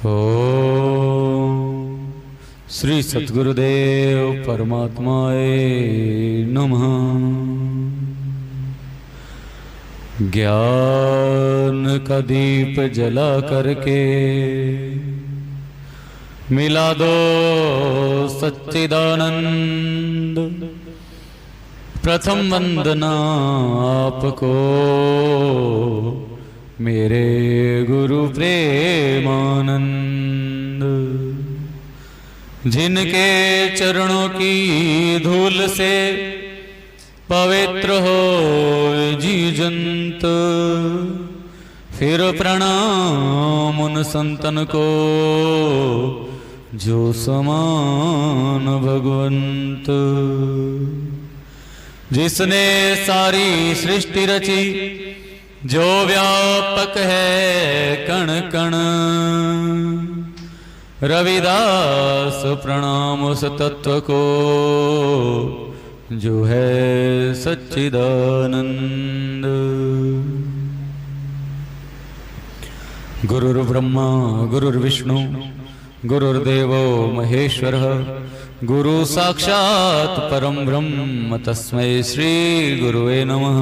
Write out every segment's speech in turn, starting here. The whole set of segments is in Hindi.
ओम श्री सद्गुरुदेव परमात्माए नमः। ज्ञान का दीप जला करके मिला दो सच्चिदानंद। प्रथम वंदना आपको मेरे गुरु प्रेमानंद, जिनके चरणों की धूल से पवित्र हो जी जंत। फिर प्रणाम उन संतन को जो समान भगवंत। जिसने सारी सृष्टि रची, जो व्यापक है कण कण। रविदास प्रणाम उस तत्व को जो है सच्चिदानंद। गुरुर्ब्रह्मा गुरुर्विष्णु गुरुर्देवो महेश्वरः। गुरु साक्षात् परम ब्रह्म तस्मै श्री गुरुवे नमः।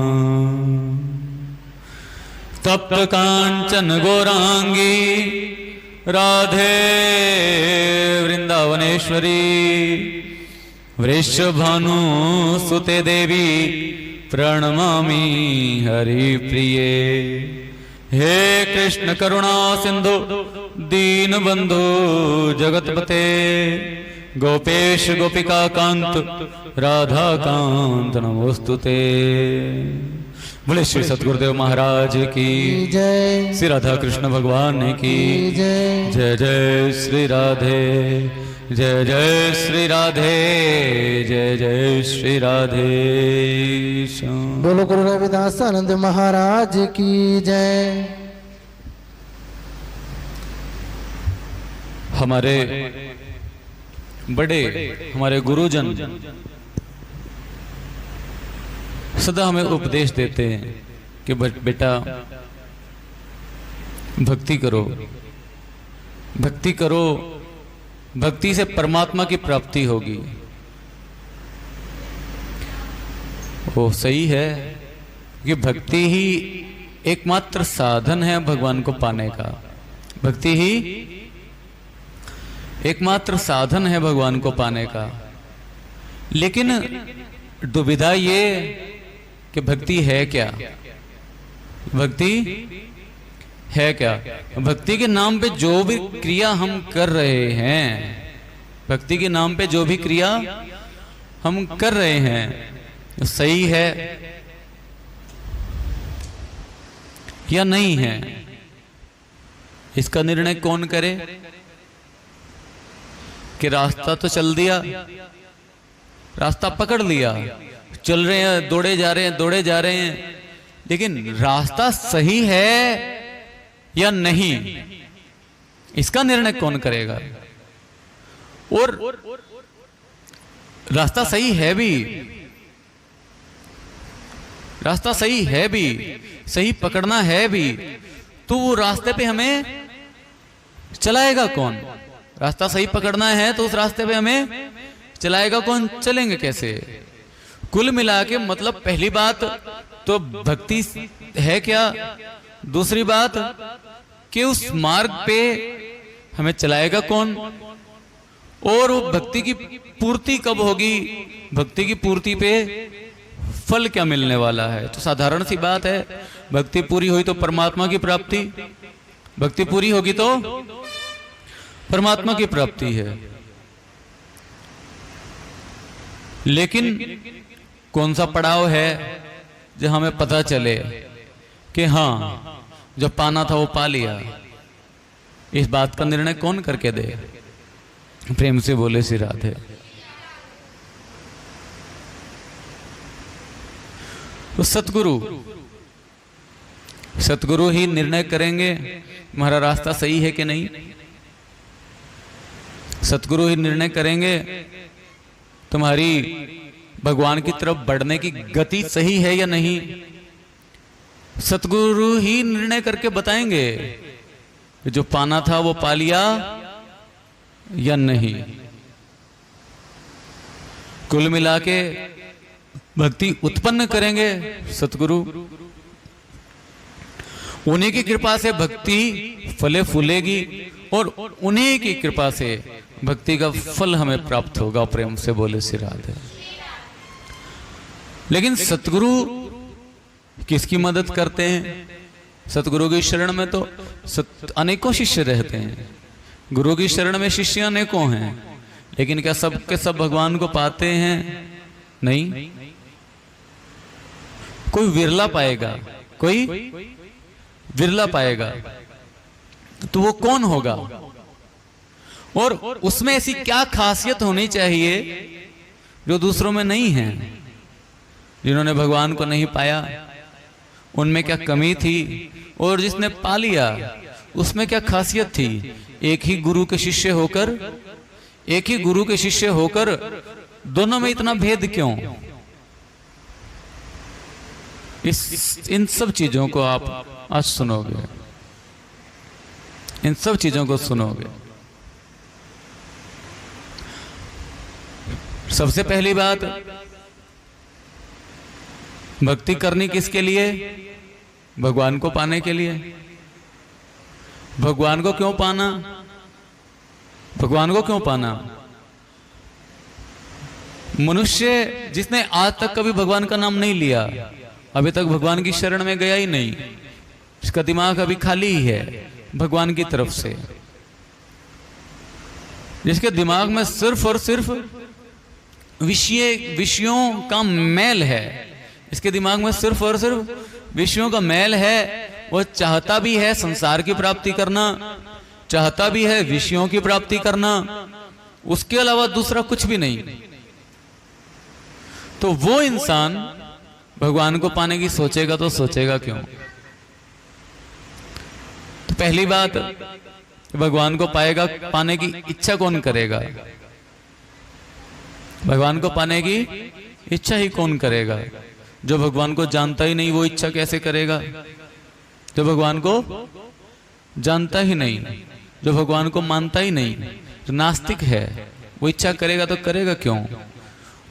तप्त कांचन गौरांगी राधे वृंदावनेश्वरी। वृषभानु सुते देवी प्रणमामि हरिप्रिये। हे कृष्ण करुणा सिंधु दीन बंधु जगतपते। गोपेश गोपिका कांत राधा कांत नमोस्तुते। बोले श्री सद्गुरुदेव महाराज की जय। श्री राधा कृष्ण भगवान की जय। जय जय श्री राधे, जय जय श्री राधे, जय जय श्री राधे। बोलो गुरु रविदास आनंद महाराज की जय। हमारे बड़े, हमारे गुरुजन सदा हमें उपदेश देते हैं कि बेटा भक्ति करो, भक्ति करो। भक्ति से परमात्मा की प्राप्ति होगी। वो सही है कि भक्ति ही एकमात्र साधन है भगवान को पाने का। भक्ति ही एकमात्र साधन है भगवान को पाने का। लेकिन दुविधा ये कि भक्ति है क्या? भक्ति है क्या? भक्ति के नाम पे जो भी क्रिया हम कर रहे हैं, भक्ति के नाम पे जो भी क्रिया हम कर रहे हैं, सही है या नहीं है, इसका निर्णय कौन करे? कि रास्ता तो चल दिया, रास्ता पकड़ लिया, चल रहे हैं, दौड़े जा रहे हैं, दौड़े जा रहे हैं, लेकिन रास्ता सही है या नहीं, इसका निर्णय कौन करेगा? और रास्ता सही है भी, रास्ता सही है भी, सही पकड़ना है भी, तो वो रास्ते पे हमें चलाएगा कौन? रास्ता सही पकड़ना है तो उस रास्ते पे हमें चलाएगा कौन? चलेंगे कैसे? कुल मिला के मतलब पहली बात तो भक्ति है क्या, दूसरी बात कि उस मार्ग पे हमें चलाएगा कौन, और वो भक्ति की पूर्ति कब होगी, भक्ति की पूर्ति पे फल क्या मिलने वाला है। तो साधारण सी बात है, भक्ति पूरी हुई तो परमात्मा की प्राप्ति, भक्ति पूरी होगी तो परमात्मा की प्राप्ति है। लेकिन कौन सा पड़ाव है जो हमें पता चले कि हाँ जो पाना था वो पा लिया? इस बात का निर्णय कौन करके दे? प्रेम से बोले श्री राधे। तो सतगुरु ही निर्णय करेंगे हमारा रास्ता सही है कि नहीं। सतगुरु ही निर्णय करेंगे तुम्हारी भगवान की तरफ बढ़ने की गति सही है या नहीं। सतगुरु ही निर्णय करके बताएंगे कि जो पाना था वो पा लिया या नहीं। कुल मिला के भक्ति उत्पन्न करेंगे सतगुरु, उन्हीं की कृपा से भक्ति फले फूलेगी और उन्हीं की कृपा से भक्ति का फल हमें प्राप्त होगा। प्रेम से बोले श्री राधे। लेकिन सतगुरु किसकी मदद करते हैं? सतगुरु की शरण में तो अनेकों शिष्य रहते हैं। गुरु की शरण में शिष्य अनेकों हैं, लेकिन क्या सब के सब भगवान को पाते हैं? नहीं, कोई विरला पाएगा, कोई विरला पाएगा। तो वो कौन होगा और उसमें ऐसी क्या खासियत होनी चाहिए जो दूसरों में नहीं है? जिन्होंने भगवान को नहीं पाया उनमें क्या कमी थी, और जिसने पा लिया उसमें क्या खासियत थी? एक ही गुरु के शिष्य होकर, एक ही गुरु के शिष्य होकर दोनों में इतना भेद क्यों? इन सब चीजों को आप आज सुनोगे, इन सब चीजों को सुनोगे। सबसे पहली बात, भक्ति करनी किसके लिए? भगवान को पाने के लिए। भगवान को क्यों पाना? भगवान को क्यों पाना? मनुष्य जिसने आज तक कभी भगवान का नाम नहीं लिया, अभी तक भगवान की शरण में गया ही नहीं, इसका दिमाग अभी खाली ही है भगवान की तरफ से। जिसके दिमाग में सिर्फ और सिर्फ विषयों का मैल है, इसके दिमाग में सिर्फ और सिर्फ विषयों का मैल है। वो चाहता भी है संसार की प्राप्ति करना, चाहता भी है विषयों की प्राप्ति करना, उसके अलावा दूसरा कुछ भी नहीं। तो वो इंसान भगवान को पाने की सोचेगा तो सोचेगा क्यों? तो पहली बात, भगवान को पाएगा, पाने की इच्छा कौन करेगा? भगवान को पाने की इच्छा ही कौन करेगा? जो भगवान को जानता ही नहीं वो इच्छा कैसे करेगा? जो भगवान को जानता ही नहीं, जो भगवान को मानता ही नहीं, जो नास्तिक है, वो इच्छा करेगा तो करेगा क्यों?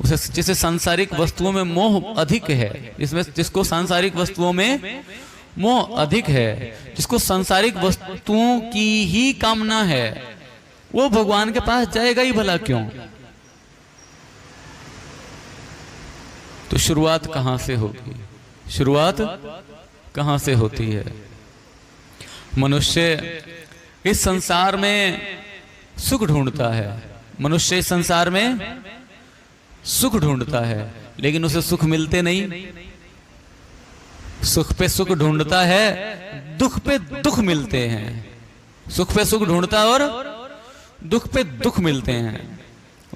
उसे जिसे सांसारिक वस्तुओं में मोह अधिक है, इसमें जिसको सांसारिक वस्तुओं में मोह अधिक है, जिसको सांसारिक वस्तुओं की ही कामना है, वो भगवान के पास जाएगा ही भला क्यों? तो शुरुआत कहां से होगी? शुरुआत कहां से होती है? मनुष्य इस संसार में सुख ढूंढता है, मनुष्य इस संसार में सुख ढूंढता है, लेकिन उसे सुख मिलते नहीं। सुख पे सुख ढूंढता है, दुख पे दुख मिलते हैं। सुख पे सुख ढूंढता और दुख पे दुख मिलते हैं।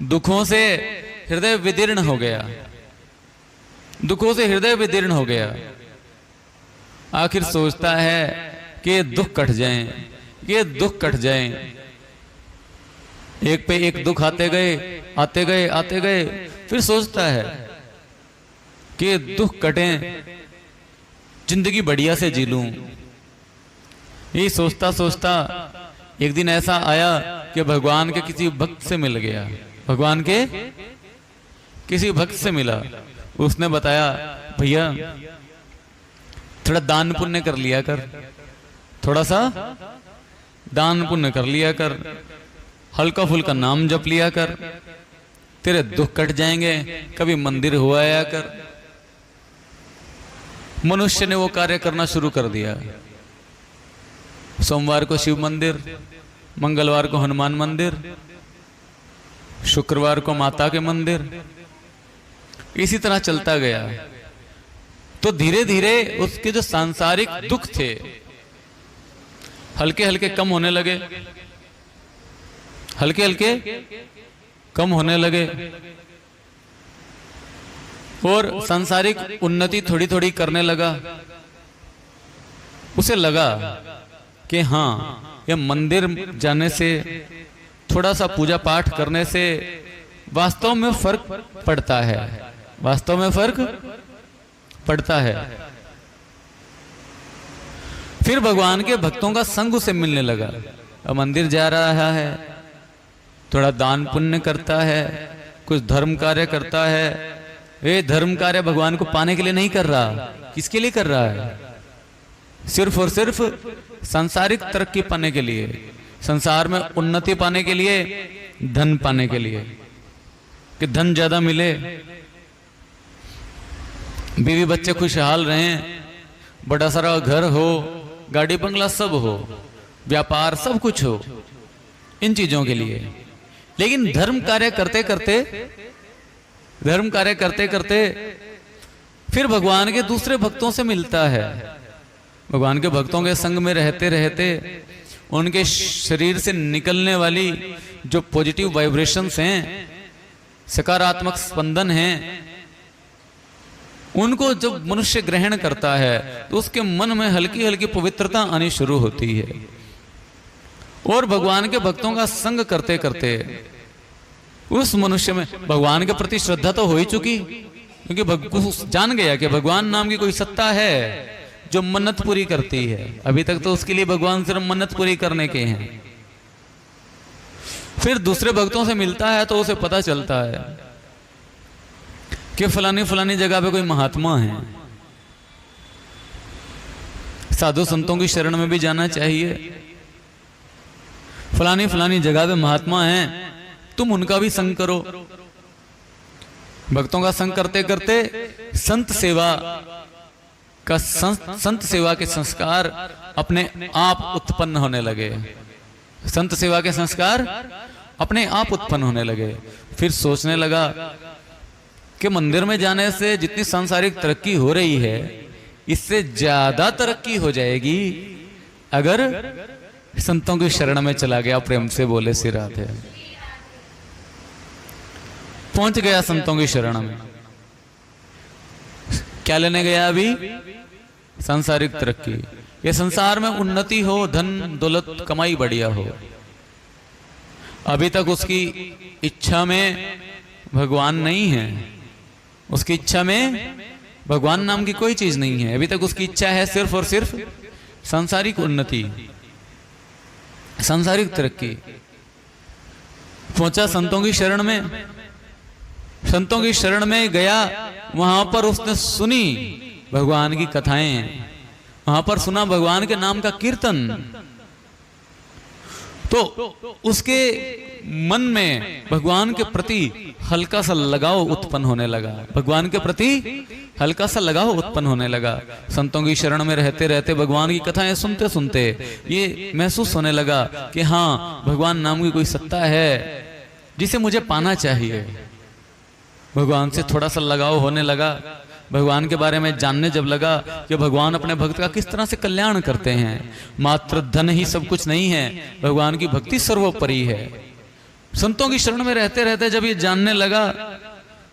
दुखों से हृदय विदीर्ण हो गया, दुखों से हृदय विदीर्ण हो गया। आखिर सोचता है कि दुख कट जाएं, ये दुख कट जाएं। एक पे एक दुख आते गए, आते गए, आते गए, फिर सोचता है कि दुख कटें, जिंदगी बढ़िया से जी लूं। ये सोचता सोचता एक दिन ऐसा आया कि भगवान के किसी भक्त से मिल गया। भगवान के किसी भक्त से मिला, उसने बताया, भैया थोड़ा दान पुण्य कर लिया कर, थोड़ा सा दान पुण्य कर लिया कर, हल्का फुल्का नाम जप लिया कर, तेरे दुख कट जाएंगे, कभी मंदिर हुआ आया कर। मनुष्य ने वो कार्य करना शुरू कर दिया। सोमवार को शिव मंदिर, मंगलवार को हनुमान मंदिर, शुक्रवार को माता के मंदिर, इसी तरह चलता गया। तो धीरे धीरे उसके जो सांसारिक दुख थे हल्के हल्के कम होने लगे, हल्के हल्के कम होने लगे, और सांसारिक उन्नति थोड़ी थोड़ी करने लगा। उसे लगा कि हाँ, ये मंदिर जाने से, थोड़ा सा पूजा पाठ करने से वास्तव में फर्क पड़ता है, वास्तव में फर्क पड़ता है। फिर भगवान के भक्तों का संग उसे मिलने लगा। अब मंदिर जा रहा है, थोड़ा दान पुण्य करता है, कुछ धर्म कार्य करता है। ये धर्म कार्य भगवान को पाने के लिए नहीं कर रहा, किसके लिए कर रहा है? सिर्फ और सिर्फ सांसारिक तरक्की पाने के लिए, संसार में उन्नति पाने के लिए, धन पाने के लिए, कि धन ज्यादा मिले, बीवी बच्चे खुशहाल रहें, बड़ा सारा घर हो, गाड़ी बंगला सब हो, व्यापार सब कुछ हो, इन चीजों के लिए। लेकिन धर्म कार्य करते करते फिर भगवान के दूसरे भक्तों से मिलता है। भगवान के भक्तों के संग में रहते रहते उनके शरीर से निकलने वाली जो पॉजिटिव वाइब्रेशंस हैं, सकारात्मक स्पंदन हैं, उनको जब मनुष्य ग्रहण करता है तो उसके मन में हल्की हल्की पवित्रता आनी शुरू होती है। और भगवान के भक्तों का संग करते करते उस मनुष्य में भगवान के प्रति श्रद्धा तो हो ही चुकी, क्योंकि जान गया कि भगवान नाम की कोई सत्ता है जो मन्नत पूरी करती है। अभी तक तो उसके लिए भगवान सिर्फ मन्नत पूरी करने के हैं। फिर दूसरे भक्तों से मिलता है तो उसे पता चलता है कि फलानी फलानी जगह पे कोई महात्मा है, साधु संतों की शरण में भी जाना चाहिए। फलानी फलानी जगह पे महात्मा हैं, तुम उनका भी संग करो। भक्तों का संग करते करते संत सेवा के संस्कार अपने आप उत्पन्न होने लगे। संत सेवा के संस्कार अपने आप उत्पन्न होने लगे। फिर सोचने लगा कि मंदिर में जाने से जितनी सांसारिक तरक्की हो रही है, इससे ज्यादा तरक्की हो जाएगी अगर संतों की शरण में चला गया। प्रेम से बोले श्री राधे। पहुंच गया संतों की शरण में। क्या लेने गया? अभी सांसारिक तरक्की, ये संसार में उन्नति हो, धन दौलत कमाई बढ़िया हो। अभी तक उसकी इच्छा में भगवान नहीं है, उसकी इच्छा में भगवान नाम की कोई चीज नहीं है। अभी तक उसकी इच्छा है सिर्फ और सिर्फ सांसारिक उन्नति, सांसारिक तरक्की। पहुंचा संतों की शरण में, संतों की शरण में गया, वहां पर उसने सुनी भगवान की कथाएं, वहां पर सुना भगवान के नाम का कीर्तन। तो उसके मन में भगवान के प्रति हल्का सा लगाव उत्पन्न होने लगा। भगवान के प्रति हल्का सा लगाव उत्पन्न होने लगा। संतों की शरण में रहते रहते भगवान की कथाएं सुनते सुनते ये महसूस होने लगा कि हाँ, भगवान नाम की कोई सत्ता है जिसे मुझे पाना चाहिए। भगवान से थोड़ा सा लगाव होने लगा। भगवान के बारे में जानने जब लगा कि भगवान अपने भक्त का किस तरह से कल्याण करते हैं, मात्र धन ही सब कुछ नहीं है, भगवान की भक्ति सर्वोपरि है। संतों की शरण में रहते रहते जब ये जानने लगा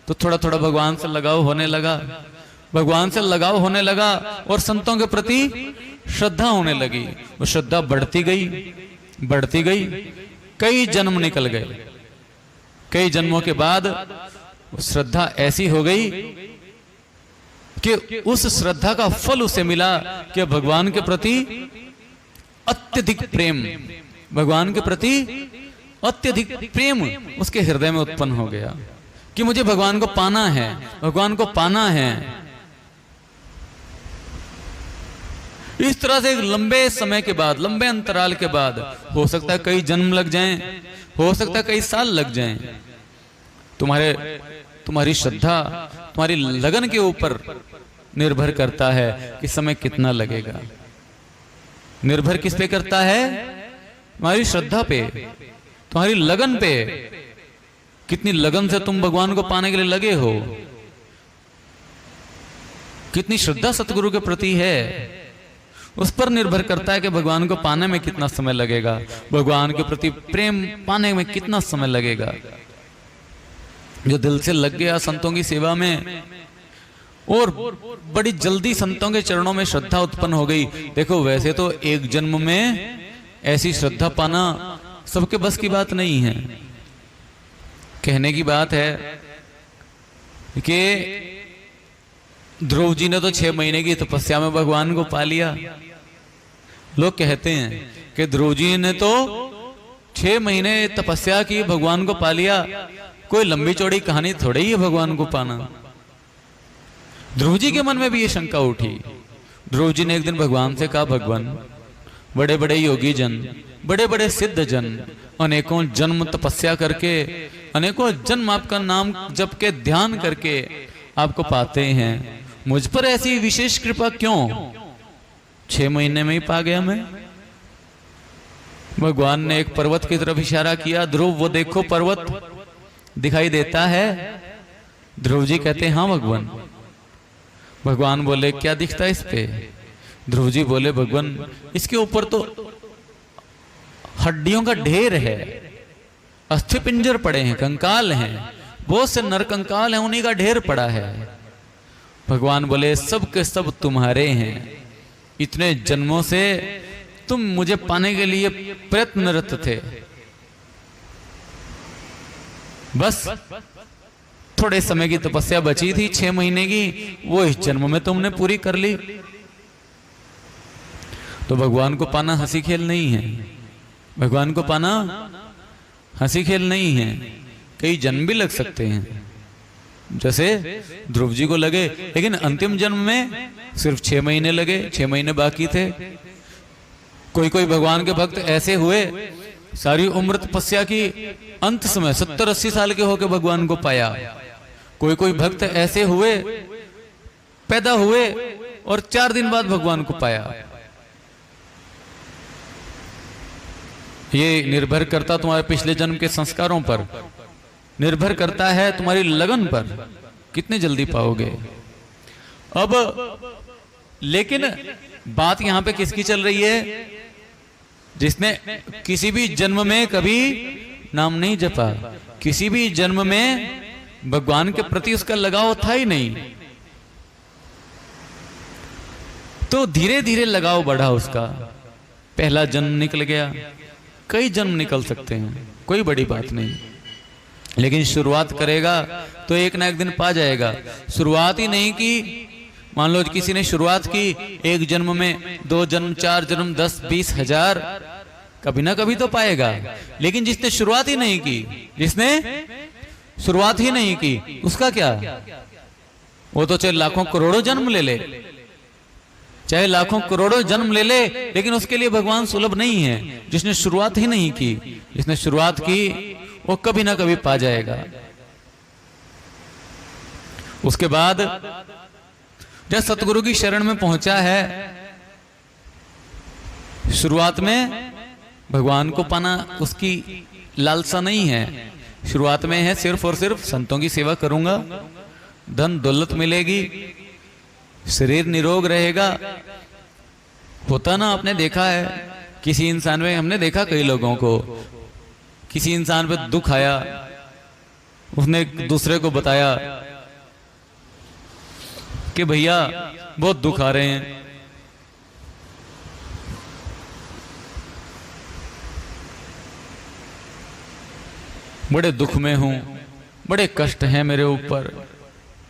तो थोड़ा थोड़ा भगवान से लगाव होने लगा। भगवान से लगाव होने लगा और संतों के प्रति श्रद्धा होने लगी। वो श्रद्धा बढ़ती गई, बढ़ती गई। कई जन्म निकल गए। कई जन्मों के बाद श्रद्धा ऐसी हो गई कि उस श्रद्धा का फल उसे मिला कि भगवान के प्रति अत्यधिक प्रेम, भगवान के प्रति अत्यधिक प्रेम उसके हृदय में उत्पन्न हो गया कि मुझे भगवान को पाना है, भगवान को पाना है। इस तरह से लंबे समय के बाद, लंबे अंतराल के बाद, हो सकता है कई जन्म लग जाएं, हो सकता है कई साल लग जाएं, तुम्हारी श्रद्धा, तुम्हारी लगन के ऊपर निर्भर करता है कि समय कितना लगेगा। निर्भर किस पे करता है? तुम्हारी श्रद्धा पे, तुम्हारी लगन पे। कितनी लगन से तुम भगवान को पाने के लिए लगे हो, कितनी श्रद्धा सतगुरु के प्रति है, उस पर निर्भर करता है कि भगवान को पाने में कितना समय लगेगा, भगवान के प्रति प्रेम पाने में कितना समय लगेगा। जो दिल से लग गया संतों की सेवा में और बड़ी जल्दी संतों के चरणों में श्रद्धा उत्पन्न हो गई। देखो, वैसे तो एक जन्म में ऐसी श्रद्धा पाना सबके बस की बात नहीं है। कहने की बात है कि ध्रुव जी ने तो 6 महीने की तपस्या में भगवान को पा लिया। लोग कहते हैं कि ध्रुव जी ने तो 6 महीने तपस्या की, भगवान को पा लिया। कोई लंबी चौड़ी कहानी थोड़ी ही है भगवान को पाना। ध्रुव जी के मन में भी ये शंका उठी। ध्रुव जी ने एक दिन भगवान से कहा, भगवान, बड़े बड़े योगी जन, बड़े बड़े सिद्ध जन अनेकों जन्म तपस्या करके, अनेकों जन्म आपका नाम जप के ध्यान करके आपको पाते हैं, मुझ पर ऐसी विशेष कृपा क्यों? 6 महीने में ही पा गया मैं। भगवान ने एक पर्वत की तरफ इशारा किया, ध्रुव वो देखो पर्वत दिखाई देता है? ध्रुव जी कहते हैं, हाँ भगवान। भगवान बोले, क्या दिखता है इस पे? ध्रुव जी बोले, भगवान, इसके ऊपर तो हड्डियों का ढेर है, अस्थि पिंजर पड़े हैं, कंकाल हैं, बहुत से नर कंकाल हैं, उन्हीं का ढेर पड़ा है। भगवान बोले, सब के सब तुम्हारे हैं, इतने जन्मों से तुम मुझे पाने के लिए प्रयत्नरत थे, बस थोड़े समय की तपस्या बची थी 6 महीने की, वो इस जन्म में तुमने पूरी कर ली। तो भगवान को पाना हंसी खेल नहीं है। भगवान को पाना हंसी खेल नहीं है, कई जन्म भी लग सकते हैं, जैसे ध्रुव जी को लगे। लेकिन अंतिम जन्म में सिर्फ 6 महीने लगे, 6 महीने बाकी थे। कोई कोई भगवान के भक्त ऐसे हुए, सारी उम्र तपस्या की, अंत समय 70-80 साल के होकर भगवान को पाया। कोई कोई भक्त ऐसे हुए, पैदा हुए और 4 दिन बाद भगवान को पाया। ये निर्भर करता तुम्हारे पिछले जन्म के संस्कारों पर, निर्भर करता है तुम्हारी लगन पर, कितने जल्दी पाओगे। अब लेकिन बात यहां पे किसकी चल रही है? जिसने किसी भी जन्म में कभी नाम नहीं जपा, किसी भी जन्म में भगवान के प्रति उसका लगाव था ही नहीं, तो धीरे धीरे लगाव बढ़ा उसका। पहला जन्म निकल गया, कई जन्म निकल सकते हैं, कोई बड़ी बात नहीं, लेकिन शुरुआत करेगा तो एक ना एक दिन पा जाएगा। शुरुआत ही नहीं की, मान लो किसी ने शुरुआत की, 1 जन्म में 2 जन्म, 4 जन्म, 10, 20 हजार, कभी ना कभी तो पाएगा। लेकिन जिसने शुरुआत ही नहीं की, जिसने शुरुआत ही नहीं की, उसका क्या? वो तो चाहे लाखों करोड़ों जन्म ले ले, चाहे लाखों करोड़ों जन्म ले ले, लेकिन उसके लिए भगवान सुलभ नहीं है। जिसने शुरुआत ही नहीं की, जिसने शुरुआत की, वो कभी ना कभी पा जाएगा। उसके बाद जब सतगुरु की शरण में पहुंचा है, शुरुआत में भगवान को पाना उसकी लालसा नहीं है। शुरुआत में है सिर्फ और सिर्फ संतों की सेवा करूंगा, धन दौलत मिलेगी, शरीर निरोग रहेगा। होता ना, आपने देखा है किसी इंसान में, हमने देखा कई लोगों को, किसी इंसान पे दुख आया, उसने दूसरे को बताया कि भैया बहुत दुख आ रहे हैं, बड़े दुख में हूं, बड़े कष्ट हैं मेरे ऊपर।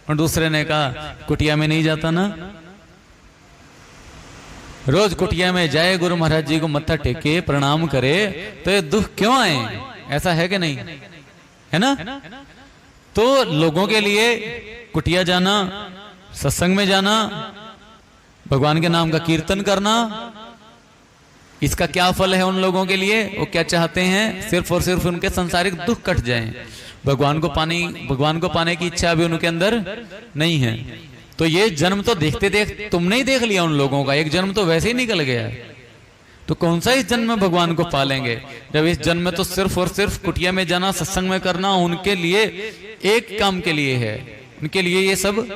और दूसरे ने कहा, कुटिया में नहीं जाता ना, रोज कुटिया में जाए, गुरु महाराज जी को मत्था टेके, प्रणाम करे, तो ये दुख क्यों आए? ऐसा है कि नहीं? है ना? तो लोगों के लिए कुटिया जाना, सत्संग में जाना, भगवान के नाम का कीर्तन करना, इसका क्या फल है उन लोगों के लिए? वो क्या चाहते हैं? सिर्फ और सिर्फ उनके सांसारिक दुख कट जाएं। भगवान को पाने की इच्छा भी उनके अंदर नहीं है। तो ये जन्म तो देखते तुमने ही देख लिया उन लोगों का, एक जन्म तो वैसे ही निकल गया, तो कौन सा इस जन्म में भगवान को पालेंगे? जब इस जन्म में तो सिर्फ और सिर्फ कुटिया में जाना, सत्संग में करना उनके लिए एक काम के लिए है। उनके लिए ये सब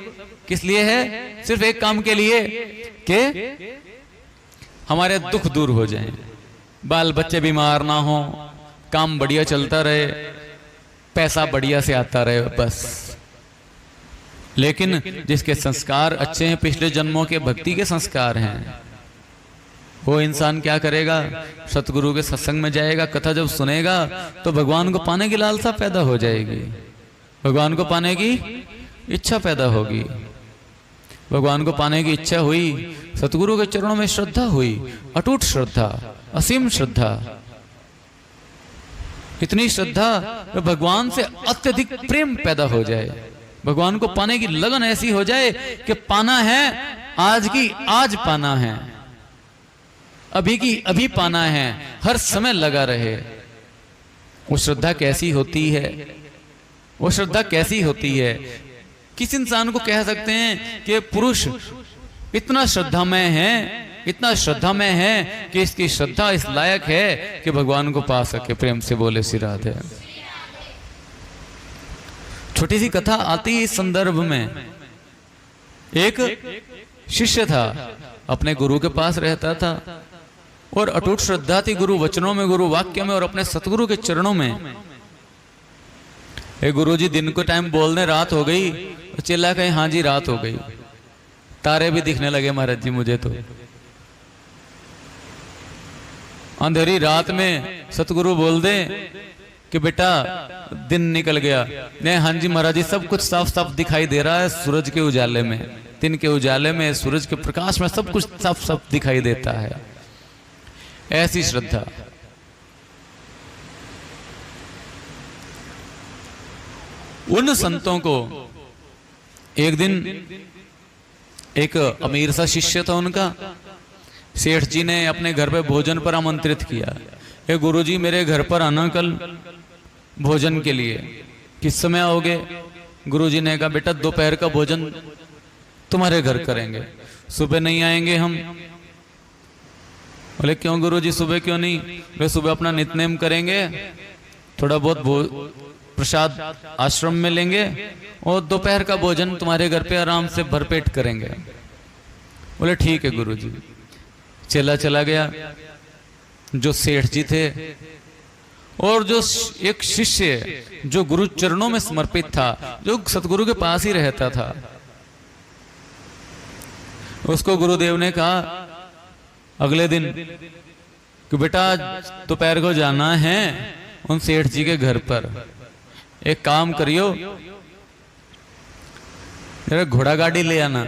किस लिए है? सिर्फ एक काम के लिए कि हमारे दुख दूर हो जाएं, बाल बच्चे बीमार ना हो, काम बढ़िया चलता रहे, पैसा बढ़िया से आता रहे, बस। लेकिन जिसके संस्कार अच्छे हैं, पिछले जन्मों के भक्ति के संस्कार हैं, वो इंसान क्या करेगा? सतगुरु के सत्संग में जाएगा, कथा जब सुनेगा तो भगवान को पाने की लालसा पैदा हो जाएगी, भगवान को पाने की इच्छा पैदा होगी। भगवान को पाने की इच्छा हुई, सतगुरु के चरणों में श्रद्धा हुई, अटूट श्रद्धा, असीम श्रद्धा, इतनी श्रद्धा भगवान से अत्यधिक प्रेम पैदा हो जाए, भगवान को पाने की लगन ऐसी हो जाए कि पाना है, आज की आज पाना है, अभी की अभी पाना है, हर समय लगा रहे। वो श्रद्धा कैसी होती है? वो श्रद्धा कैसी होती है? किस इंसान को कह सकते हैं कि पुरुष इतना श्रद्धामय है, इतना श्रद्धामय है कि इसकी श्रद्धा इस लायक है कि भगवान को पा सके? प्रेम से बोले श्री राधे। छोटी सी कथा आती इस संदर्भ में। एक शिष्य था, अपने गुरु के पास रहता था और अटूट श्रद्धा थी गुरु वचनों में, गुरु वाक्य में और अपने सतगुरु के चरणों में। गुरु जी दिन को टाइम बोलने रात हो गई, चिल्ला कहीं हाँ जी रात हो गई, तारे भी दिखने लगे महाराज जी मुझे तो। अंधेरी रात में सतगुरु बोल दे कि बेटा दिन निकल गया, नहीं हाँ जी महाराज जी सब कुछ साफ साफ दिखाई दे रहा है, सूरज के उजाले में, दिन के उजाले में, सूरज के प्रकाश में सब कुछ साफ साफ दिखाई देता है। ऐसी श्रद्धा। उन संतों को एक दिन एक अमीर सा शिष्य था उनका, सेठ जी ने अपने घर पे भोजन पर आमंत्रित किया। ये गुरुजी मेरे घर पर आना कल भोजन के लिए, किस समय आओगे? गुरुजी ने कहा बेटा दोपहर का भोजन तुम्हारे घर करेंगे, सुबह नहीं आएंगे हम। बोले क्यों गुरुजी सुबह क्यों नहीं? वे सुबह अपना नित्यनेम करेंगे, थोड़ा बहुत प्रसाद आश्रम में लेंगे और दोपहर का भोजन तुम्हारे घर पे आराम से भरपेट करेंगे। बोले ठीक है गुरुजी। चला चला गया जो सेठ जी थे और जो एक शिष्य जो गुरु चरणों में समर्पित था, जो सतगुरु के पास ही रहता था, उसको गुरुदेव ने कहा अगले दिन कि बेटा दोपहर को जाना है उन सेठ जी के घर पर, एक काम करियो जरा घोड़ा गाड़ी ले आना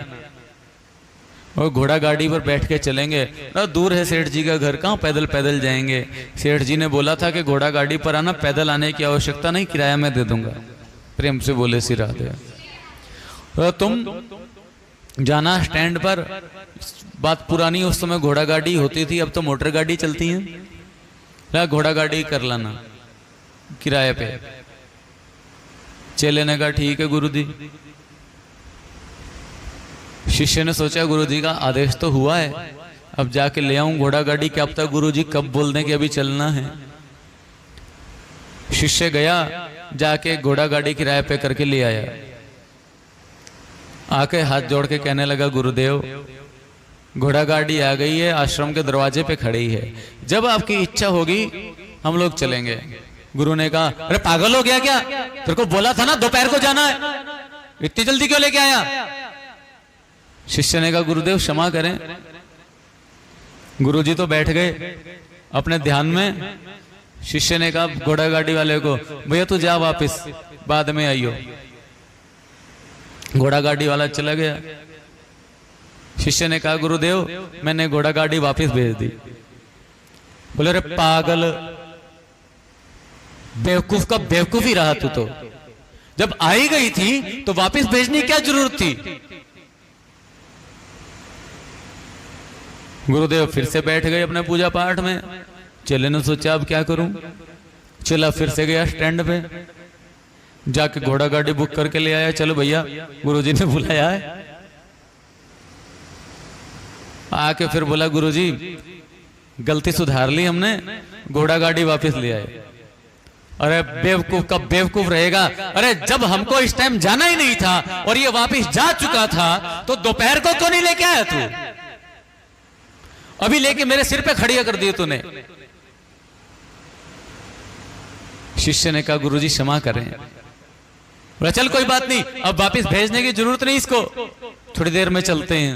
और घोड़ा गाड़ी पर बैठ के चलेंगे। दूर है सेठ जी का घर, कहाँ पैदल पैदल जाएंगे? सेठ जी ने बोला था कि घोड़ा गाड़ी पर आना, पैदल आने की आवश्यकता नहीं, किराया मैं दे दूंगा। प्रेम से बोले श्री राधे। तो तुम जाना स्टैंड पर, बात पुरानी उस समय घोड़ा गाड़ी होती थी, अब तो मोटर गाड़ी चलती है, घोड़ा गाड़ी कर लाना किराए पे। चेले ने कहा ठीक है गुरुजी। शिष्य ने सोचा गुरुजी का आदेश तो हुआ है, अब जाके ले आऊं घोड़ा गाड़ी, क्या पता गुरुजी कब बोल दें कि अभी चलना है। शिष्य गया, जाके घोड़ा गाड़ी किराए पे करके ले आया। आके हाथ जोड़ के कहने लगा गुरुदेव घोड़ा गाड़ी आ गई है, आश्रम के दरवाजे पे खड़ी है, जब आपकी इच्छा होगी हम लोग चलेंगे। गुरु ने कहा अरे पागल हो गया क्या? तेरे को बोला था ना दोपहर को जाना है, इतनी जल्दी क्यों लेके आया? शिष्य ने कहा गुरुदेव क्षमा करें। गुरुजी तो बैठ गए अपने ध्यान में। शिष्य ने कहा घोड़ा गाड़ी वाले को भैया तू जा वापिस, बाद में आइयो। घोड़ा गाड़ी वाला चला गया। शिष्य ने कहा गुरुदेव मैंने घोड़ा गाड़ी वापस भेज दी। बोले अरे पागल, बेवकूफ का बेवकूफ ही रहा तू तो, जब आई गई थी तो वापस भेजने की क्या जरूरत थी? गुरुदेव फिर से बैठ गए अपने पूजा पाठ में। चेले ने सोचा अब क्या करूं? चला फिर से गया स्टैंड पे, जाके घोड़ा गाड़ी बुक करके ले आया। चलो भैया गुरुजी ने बुलाया है। आके फिर बोला गुरुजी गलती सुधार ली हमने, घोड़ा गाड़ी वापस ले आए। अरे बेवकूफ का बेवकूफ रहेगा, अरे जब हमको इस टाइम जाना ही नहीं था और ये वापस जा चुका था तो दोपहर को क्यों नहीं लेके आया तू? अभी लेके मेरे सिर पे खड़िया कर दिए तूने। शिष्य ने कहा गुरुजी क्षमा करें। बोला चल कोई बात नहीं, अब वापस भेजने की जरूरत नहीं इसको, थोड़ी देर में चलते हैं।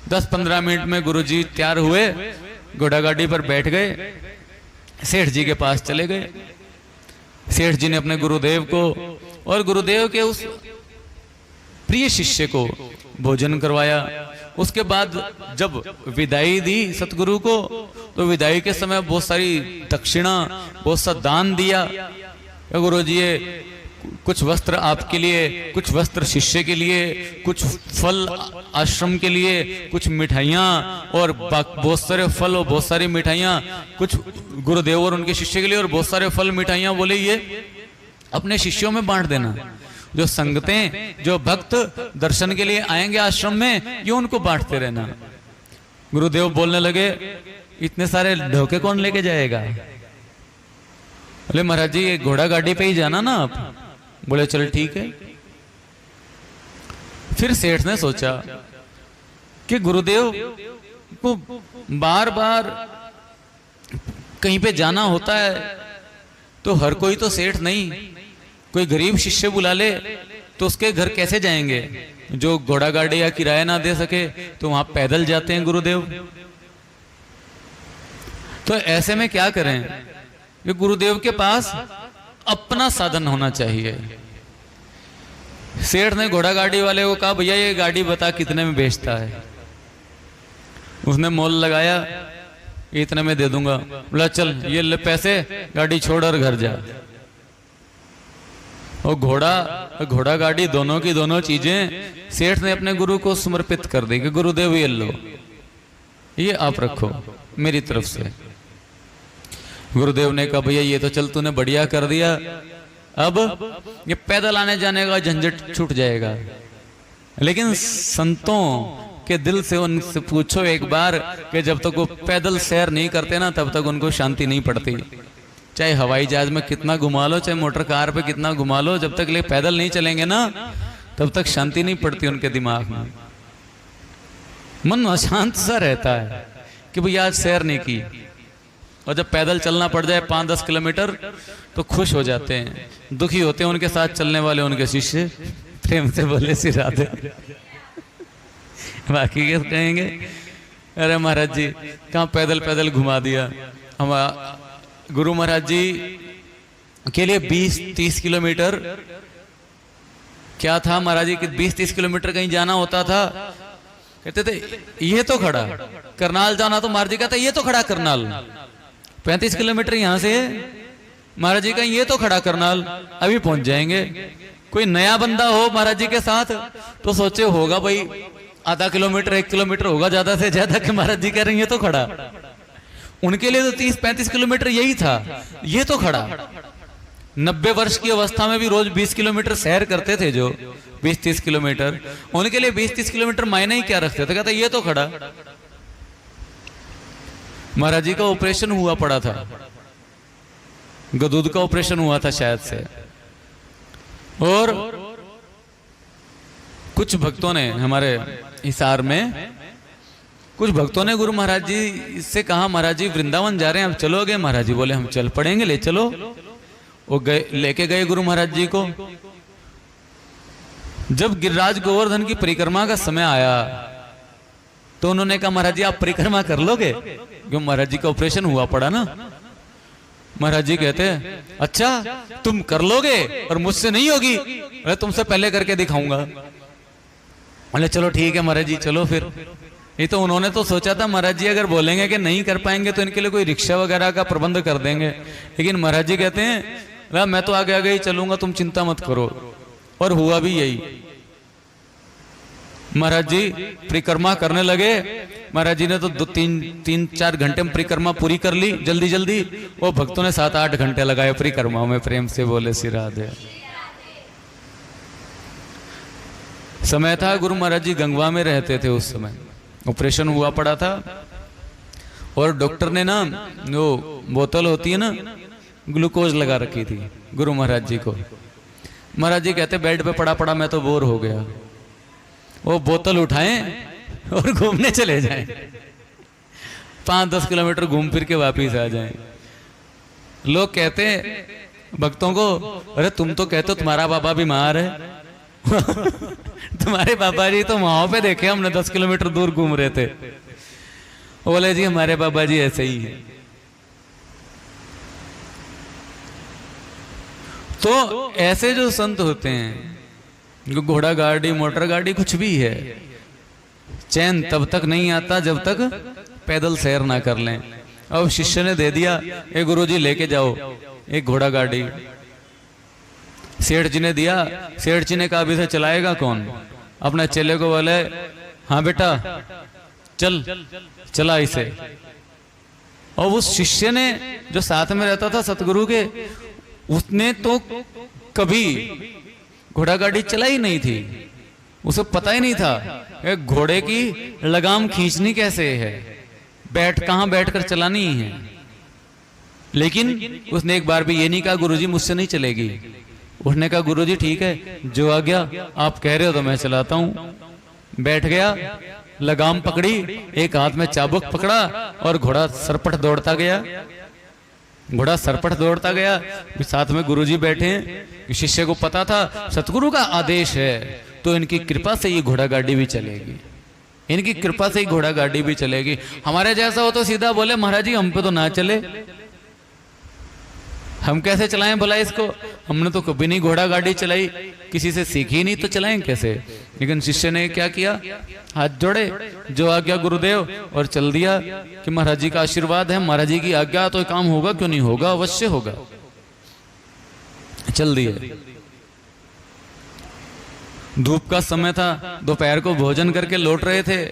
10-15 मिनट में गुरुजी तैयार हुए, घोड़ा गाड़ी पर बैठ गए, सेठ जी के पास चले गए। सेठ जी ने अपने गुरुदेव को और गुरुदेव के उस प्रिय शिष्य को भोजन करवाया। उसके बाद जब विदाई दी सतगुरु को, तो विदाई के समय बहुत सारी दक्षिणा, बहुत सा दान दिया। गुरु जी ये कुछ वस्त्र आपके लिए, कुछ वस्त्र शिष्य के लिए, कुछ फल आश्रम के लिए, कुछ मिठाइयाँ और बहुत सारे फल और बहुत सारी मिठाइयाँ, कुछ गुरुदेव और उनके शिष्य के लिए और बहुत सारे फल मिठाइयाँ, बोले ये अपने शिष्यों में बांट देना। जो संगतें, जो भक्त दर्शन के लिए आएंगे आश्रम में, ये उनको बांटते रहना। गुरुदेव बोलने लगे, इतने सारे ढोके कौन लेके जाएगा? बोले महाराज जी ये घोड़ा गाड़ी पे ही जाना ना आप। बोले चल ठीक है। फिर सेठ ने सोचा कि गुरुदेव को बार बार कहीं पे जाना होता है, तो हर कोई तो सेठ नहीं, कोई गरीब शिष्य बुला ले तो उसके घर कैसे जाएंगे? जो घोड़ा गाड़ी या किराया ना दे सके तो वहां पैदल जाते हैं गुरुदेव। तो ऐसे में क्या करें? ये गुरुदेव के पास अपना साधन होना चाहिए। सेठ ने घोड़ा गाड़ी वाले को कहा, भैया ये गाड़ी बता कितने में बेचता है? उसने मोल लगाया, इतने में दे दूंगा। बोला चल ये ले पैसे, गाड़ी छोड़ और घर जा। और घोड़ा गाड़ी दोनों की दोनों चीजें सेठ ने अपने गुरु को समर्पित कर दी कि गुरुदेव ये लो, ये आप रखो मेरी तरफ से। गुरुदेव ने कहा भैया ये तो चल तूने बढ़िया कर दिया, अब ये पैदल आने जाने का झंझट छूट जाएगा। लेकिन संतों के दिल से उनसे पूछो एक बार कि जब तक वो पैदल सैर नहीं करते ना, तब तक उनको शांति नहीं पड़ती। चाहे हवाई जहाज में कितना घुमा लो, चाहे मोटर कार पे कितना घुमा लो, जब तक ले पैदल नहीं चलेंगे ना, तब तक शांति नहीं पड़ती उनके दिमाग में। मन अशांत सा रहता है कि भैया आज सैर नहीं की। और जब पैदल चलना पड़ जाए 5-10 किलोमीटर तो खुश हो जाते हैं, दुखी होते हैं उनके साथ चलने वाले उनके शिष्य। प्रेम से बोले श्री राधे। बाकी क्या कहेंगे? अरे महाराज जी कहाँ पैदल पैदल घुमा दिया। हम गुरु महाराज जी के लिए 20-30 किलोमीटर क्या था महाराज जी कि 20-30 किलोमीटर कहीं जाना होता था, कहते थे ये तो खड़ा। करनाल जाना तो महाराज जी कहता ये तो खड़ा करनाल, 35 किलोमीटर यहाँ से महाराज जी का ये तो खड़ा करनाल, अभी पहुंच जाएंगे। कोई नया बंदा हो महाराज जी के साथ तो सोचे होगा भाई आधा किलोमीटर 1 किलोमीटर होगा ज्यादा से ज्यादा, कि महाराज जी कह रहे हैं ये तो खड़ा। उनके लिए तो 30-35 किलोमीटर यही था, ये तो खड़ा। 90 वर्ष की अवस्था में भी रोज 20 किलोमीटर सैर करते थे, जो 20-30 किलोमीटर, उनके लिए 20-30 किलोमीटर मायने ही क्या रखते थे? कहते ये तो खड़ा। महाराज जी का ऑपरेशन हुआ पड़ा था, गदूद का ऑपरेशन हुआ था शायद से, और कुछ भक्तों ने हमारे हिसार में कुछ भक्तों ने गुरु महाराज जी से कहा महाराज जी वृंदावन जा रहे हैं, अब चलोगे? महाराज जी बोले हम चल पड़ेंगे, ले चलो। वो गए, लेके गए गुरु महाराज जी को। जब गिरिराज गोवर्धन की परिक्रमा का समय आया तो उन्होंने कहा महाराज जी आप परिक्रमा कर लोगे? क्यों महाराज जी का ऑपरेशन हुआ पड़ा ना। महाराज जी कहते हैं अच्छा तुम कर लोगे और मुझसे नहीं होगी? अरे तुमसे पहले करके दिखाऊंगा। बोले चलो ठीक है महाराज जी चलो फिर। ये तो उन्होंने तो सोचा था महाराज जी अगर बोलेंगे कि नहीं कर पाएंगे तो इनके लिए कोई रिक्शा वगैरह का प्रबंध कर देंगे, लेकिन महाराज जी कहते हैं मैं तो आगे आगे ही चलूंगा, तुम चिंता मत करो। और हुआ भी यही। महाराज जी परिक्रमा करने लगे। महाराज जी ने तो 3-4 घंटे में परिक्रमा पूरी कर ली जल्दी जल्दी। वो भक्तों ने 7-8 घंटे लगाए परिक्रमा में। प्रेम से बोले श्री राधे। समय था गुरु महाराज जी गंगवा में रहते थे उस समय, ऑपरेशन हुआ पड़ा था, और डॉक्टर ने ना जो बोतल होती है ना ग्लूकोज लगा रखी थी गुरु महाराज जी को। महाराज जी कहते बेड पे पड़ा पड़ा मैं तो बोर हो गया, वो बोतल उठाएं और घूमने चले जाएं, 5-10 किलोमीटर घूम फिर के वापिस आ जाएं। लोग कहते भक्तों को अरे तुम तो कहते हो तुम्हारा बाबा बीमार है। तुम्हारे बाबा जी तो वहां पे देखे हमने 10 किलोमीटर दूर घूम रहे थे। बोले जी हमारे बाबा जी ऐसे ही है। तो ऐसे जो संत होते हैं घोड़ा गाड़ी मोटर गाड़ी कुछ भी है, चैन तब तक नहीं आता जब तक पैदल सैर ना कर लें। अब शिष्य ने दे दिया, ए गुरुजी लेके जाओ एक घोड़ा गाड़ी। सेठ जी ने दिया, सेठ जी ने कहा अभी से चलाएगा कौन? अपने चेले को बोले हाँ बेटा चल, चला इसे। और उस शिष्य ने जो साथ में रहता था सतगुरु के, उसने तो कभी घोड़ा गाड़ी चलाई नहीं थी, उसे पता ही नहीं था एक घोड़े की लगाम खींचनी कैसे है, कहां बैठकर चलानी है। लेकिन उसने एक बार भी ये नहीं कहा गुरुजी मुझसे नहीं चलेगी। उसने कहा गुरुजी ठीक है, जो आ गया आप कह रहे हो तो मैं चलाता हूं। बैठ गया, लगाम पकड़ी, एक हाथ में चाबुक पकड़ा और घोड़ा सरपट दौड़ता गया। घोड़ा सरपट दौड़ता गया, साथ में गुरुजी बैठे हैं। शिष्य को पता था सतगुरु का आदेश है तो इनकी कृपा से ये घोड़ा गाड़ी भी चलेगी, इनकी कृपा से ही घोड़ा गाड़ी भी चलेगी। हमारे जैसा हो तो सीधा बोले महाराज जी हम पे तो ना चले, हम कैसे चलाएं भला इसको, हमने तो कभी नहीं घोड़ा गाड़ी चलाई, किसी से सीखी नहीं तो चलाएं कैसे। लेकिन शिष्य ने क्या किया, हाथ जोड़े, जो आज्ञा गुरुदेव, और चल दिया कि महाराज जी का आशीर्वाद है, महाराज जी की आज्ञा तो काम होगा, क्यों नहीं होगा, अवश्य होगा। चल दिए। धूप का समय था, दोपहर को भोजन करके लौट रहे थे।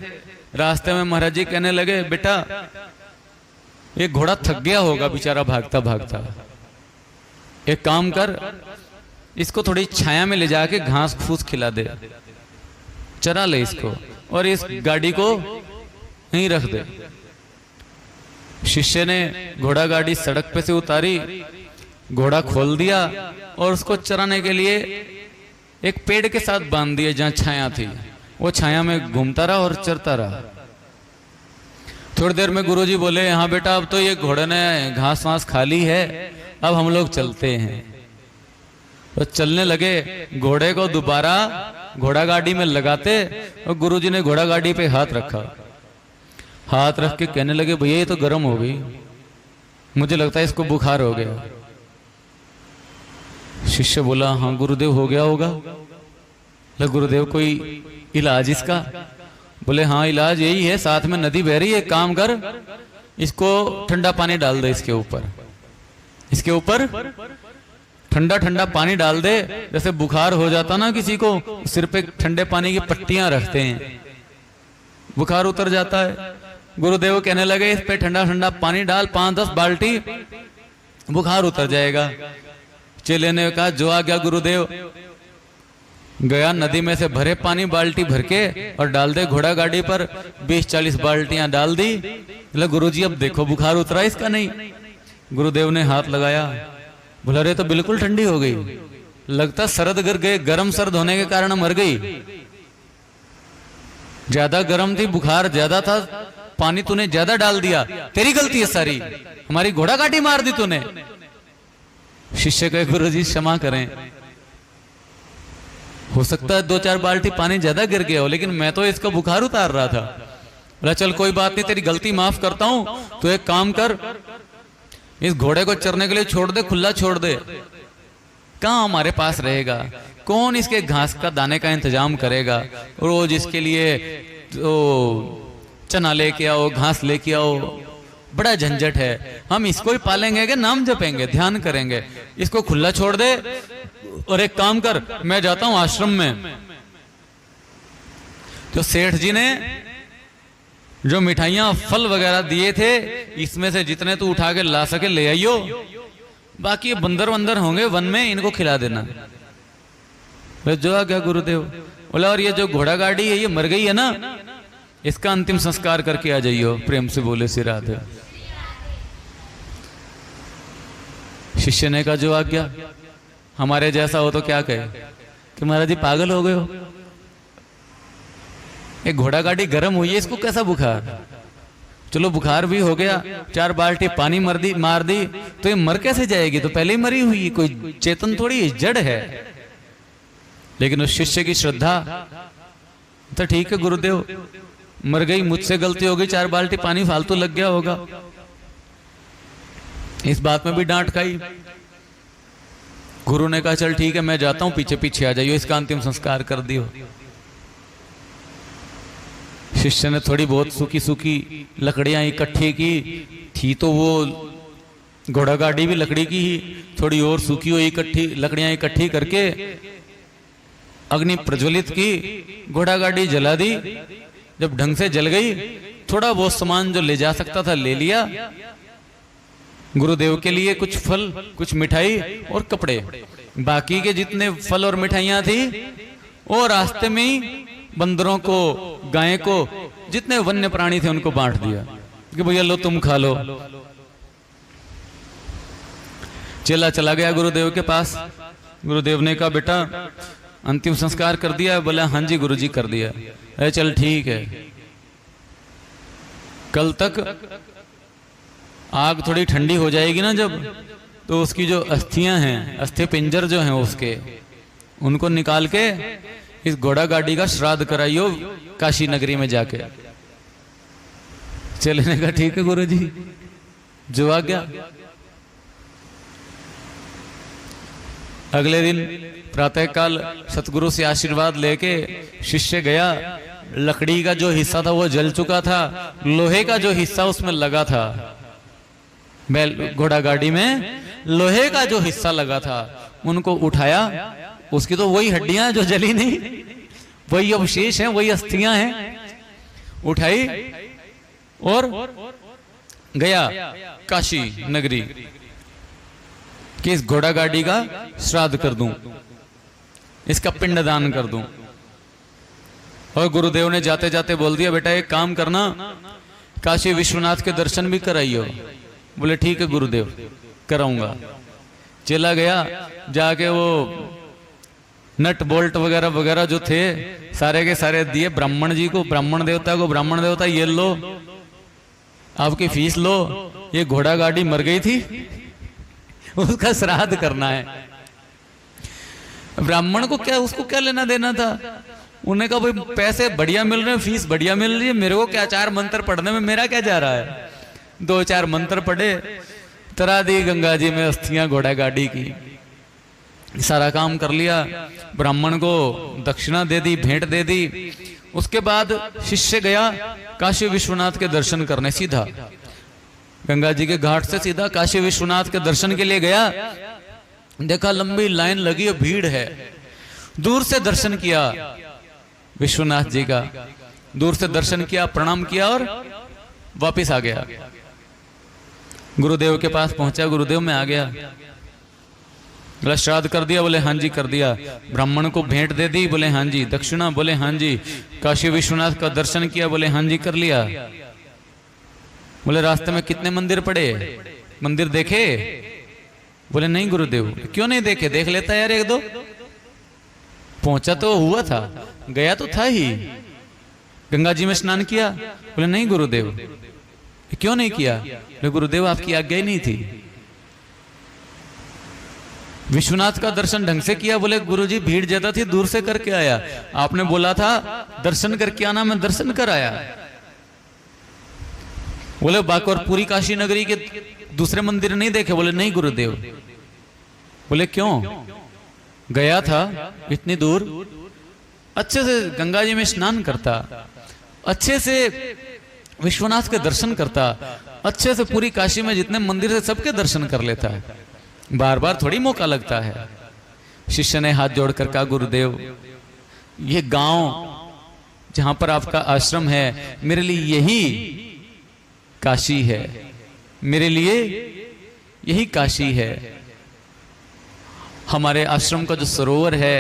रास्ते में महाराज जी कहने लगे बेटा एक घोड़ा थक गया होगा बेचारा भागता भागता, एक काम कर इसको थोड़ी छाया में ले जाके घास फूस खिला दे, चरा ले इसको, और इस गाड़ी को यहीं रख दे। शिष्य ने घोड़ा गाड़ी सड़क पे से उतारी, घोड़ा खोल दिया और उसको चराने के लिए एक पेड़ के साथ बांध दिया जहां छाया थी। वो छाया में घूमता रहा और चरता रहा। थोड़ी देर में गुरुजी बोले हाँ बेटा अब तो ये घोड़े ने घास वास खा ली है, अब हम लोग चलते हैं। तो चलने लगे, घोड़े को दोबारा घोड़ा गाड़ी में लगाते और गुरुजी ने घोड़ा गाड़ी पे हाथ रखा। हाथ रख के कहने लगे भैया ये तो गर्म हो गई, मुझे लगता है इसको बुखार हो गया। शिष्य बोला हाँ गुरुदेव हो गया होगा। गुरुदेव कोई इलाज इसका? बोले हाँ इलाज यही है, साथ में नदी बह रही है, काम कर इसको ठंडा पानी डाल दे इसके ऊपर, इसके ऊपर ठंडा ठंडा पानी डाल दे। जैसे बुखार हो जाता ना किसी को, सिर पे ठंडे पानी की पट्टियां रखते हैं, बुखार उतर जाता है। गुरुदेव कहने लगे इस पे ठंडा ठंडा पानी डाल, 5-10 बाल्टी, बुखार उतर जाएगा। चेले ने कहा जो आ गया गुरुदेव। गया, नदी में से भरे पानी बाल्टी भर के और डाल दे घोड़ा गाड़ी पर। 20-40 बाल्टियां डाल दी। बोले गुरुजी अब देखो बुखार उतरा इसका? नहीं। गुरुदेव ने हाथ लगाया, बोला रे तो बिल्कुल ठंडी हो गई, लगता सरद गिर गए, गर्म सर्द होने के कारण मर गई। ज्यादा गर्म थी, बुखार ज्यादा था, पानी तूने ज्यादा डाल दिया, तेरी गलती है सारी, हमारी घोड़ा गाड़ी मार दी तूने। शिष्य कहे गुरुजी क्षमा करें, हो सकता है 2-4 बाल्टी पानी ज्यादा गिर गया हो, लेकिन मैं तो इसका बुखार उतार रहा था। बोला चल कोई बात नहीं, तेरी गलती माफ करता हूं, तो एक काम कर इस घोड़े को चरने के लिए छोड़ दे, खुला छोड़ दे। कहां हमारे पास रहेगा, कौन इसके घास का दाने का इंतजाम करेगा, रोज इसके लिए तो चना लेके आओ, घास लेके आओ, बड़ा झंझट है। हम इसको ही पालेंगे कि नाम जपेंगे, ध्यान करेंगे, इसको खुला छोड़ दे। और एक काम कर, मैं जाता हूं आश्रम में। तो सेठ जी ने जो मिठाइयां फल वगैरह दिए थे, इसमें से जितने तू उठा के ला सके ले आइयो, बाकी बंदर वंदर होंगे वन में, इनको खिला देना। जो आ गया गुरुदेव। बोला और ये जो घोड़ा गाड़ी है ये मर गई है ना, इसका अंतिम संस्कार करके आ जाइयो। प्रेम से बोले श्री राधे। शिष्य ने कहा जो आ गया। हमारे जैसा हो तो क्या कहे कि महाराज जी पागल हो गए हो, एक घोड़ा गाड़ी गर्म हुई है, इसको कैसा बुखार? चलो बुखार भी हो गया, 4 बाल्टी पानी मार दी तो ये मर कैसे जाएगी? तो पहले ही मरी हुई, कोई चेतन थोड़ी, जड़ है। लेकिन उस शिष्य की श्रद्धा, तो ठीक है गुरुदेव मर गई, मुझसे गलती हो गई, 4 बाल्टी पानी फालतू लग गया होगा। इस बात में भी डांट खाई। गुरु ने कहा चल ठीक है मैं जाता हूं, पीछे पीछे आ जाइयो, इसका अंतिम संस्कार कर दियो। शिष्य ने थोड़ी बहुत सूखी सूखी लकड़ियां इकट्ठी की थी, तो वो घोड़ा गाड़ी भी लकड़ी की ही, थोड़ी और सूखी हुई इकट्ठी लकड़ियां इकट्ठी करके अग्नि प्रज्वलित की, घोड़ा गाड़ी जला दी। जब ढंग से जल गई, थोड़ा बहुत सामान जो ले जा सकता था ले लिया, गुरुदेव के लिए कुछ फल, कुछ मिठाई और कपड़े, बाकी के जितने फल और मिठाइयां थी वो रास्ते में ही बंदरों को, गाय को, जितने वन्य प्राणी थे उनको बांट दिया कि भैया लो तुम खा लो। चेला चला गया गुरुदेव के पास। गुरुदेव ने कहा बेटा अंतिम संस्कार कर दिया? बोला हाँ जी गुरुजी कर दिया। अरे चल ठीक है, कल तक आग थोड़ी ठंडी हो जाएगी ना जब, तो उसकी जो अस्थियां हैं, अस्थि पिंजर जो हैं उसके, उनको निकाल के इस घोड़ा गाड़ी का श्राद्ध कराइयो काशी नगरी में जाके। चले ने कहा ठीक है गुरुजी, जो आ गया। अगले दिन प्रातःकाल सतगुरु से आशीर्वाद लेके शिष्य गया। लकड़ी का जो हिस्सा था वो जल चुका था, लोहे का जो हिस्सा उसमें लगा था, बैल घोड़ा गाड़ी में लोहे का जो हिस्सा लगा था उनको उठाया। उसकी तो वही हड्डियां जो जली नहीं, वही अवशेष हैं, वही अस्थियां हैं, उठाई और गया काशी नगरी कि इस घोड़ा गाड़ी का श्राद्ध कर दूं, इसका पिंडदान कर दूं। और गुरुदेव ने जाते जाते बोल दिया बेटा एक काम करना, काशी विश्वनाथ के दर्शन भी कराइयो। बोले ठीक है गुरुदेव कराऊंगा। चला गया, जाके वो नट बोल्ट वगैरह वगैरह जो थे सारे के सारे दिए ब्राह्मण जी को, ब्राह्मण देवता को। ब्राह्मण देवता ये लो आपकी फीस लो, ये घोड़ा गाड़ी मर गई थी उसका श्राद्ध करना है। ब्राह्मण को क्या, उसको क्या लेना देना था? उन्हें कहा भाई पैसे बढ़िया मिल रहे हैं, फीस बढ़िया मिल रही है, मेरे को क्या, 4 मंत्र पढ़ने में मेरा क्या जा रहा है। 2-4 मंत्र पढ़े, तरा दी गंगा जी में अस्थियां घोड़ा गाड़ी की, सारा काम कर लिया। ब्राह्मण को दक्षिणा दे दी, भेंट दे दी। उसके बाद शिष्य गया काशी विश्वनाथ के दर्शन करने, सीधा गंगा जी के घाट से सीधा काशी विश्वनाथ के दर्शन के लिए गया। देखा लंबी लाइन लगी है, भीड़ है। दूर से दर्शन किया विश्वनाथ जी का, दूर से दर्शन किया, प्रणाम किया और वापिस आ गया। गुरुदेव के पास पहुंचा, गुरुदेव मैं आ गया। बोला श्राद्ध कर दिया? बोले हाँ जी कर दिया। ब्राह्मण को भेंट दे दी? बोले हाँ जी। दक्षिणा? बोले हाँ जी। काशी विश्वनाथ का दर्शन किया? बोले हाँ जी कर लिया। बोले रास्ते में कितने मंदिर पड़े, मंदिर देखे? बोले नहीं गुरुदेव। क्यों नहीं देखे? देख लेता यार 1-2। पहुंचा तो हुआ था, गया तो था ही। गंगा जी में स्नान किया? बोले नहीं गुरुदेव। क्यों नहीं किया? बोले गुरुदेव आपकी आज्ञा ही नहीं थी। विश्वनाथ का दर्शन ढंग से किया? बोले गुरुजी भीड़ ज्यादा थी, दूर से करके आया। आपने बोला था दर्शन करके आना, मैं दर्शन कर आया। बोले बाकी और पूरी काशी नगरी के दूसरे मंदिर नहीं देखे? बोले नहीं गुरुदेव। बोले क्यों? गया था इतनी दूर, अच्छे से गंगा जी में स्नान करता, अच्छे से विश्वनाथ के दर्शन करता, अच्छे से पूरी काशी में जितने मंदिर है सबके दर्शन कर लेता है, बार बार थोड़ी मौका लगता है। शिष्य ने हाथ जोड़कर कहा गुरुदेव ये गांव जहां पर आपका आश्रम है मेरे लिए यही काशी है, मेरे लिए यही काशी है। हमारे आश्रम का जो सरोवर है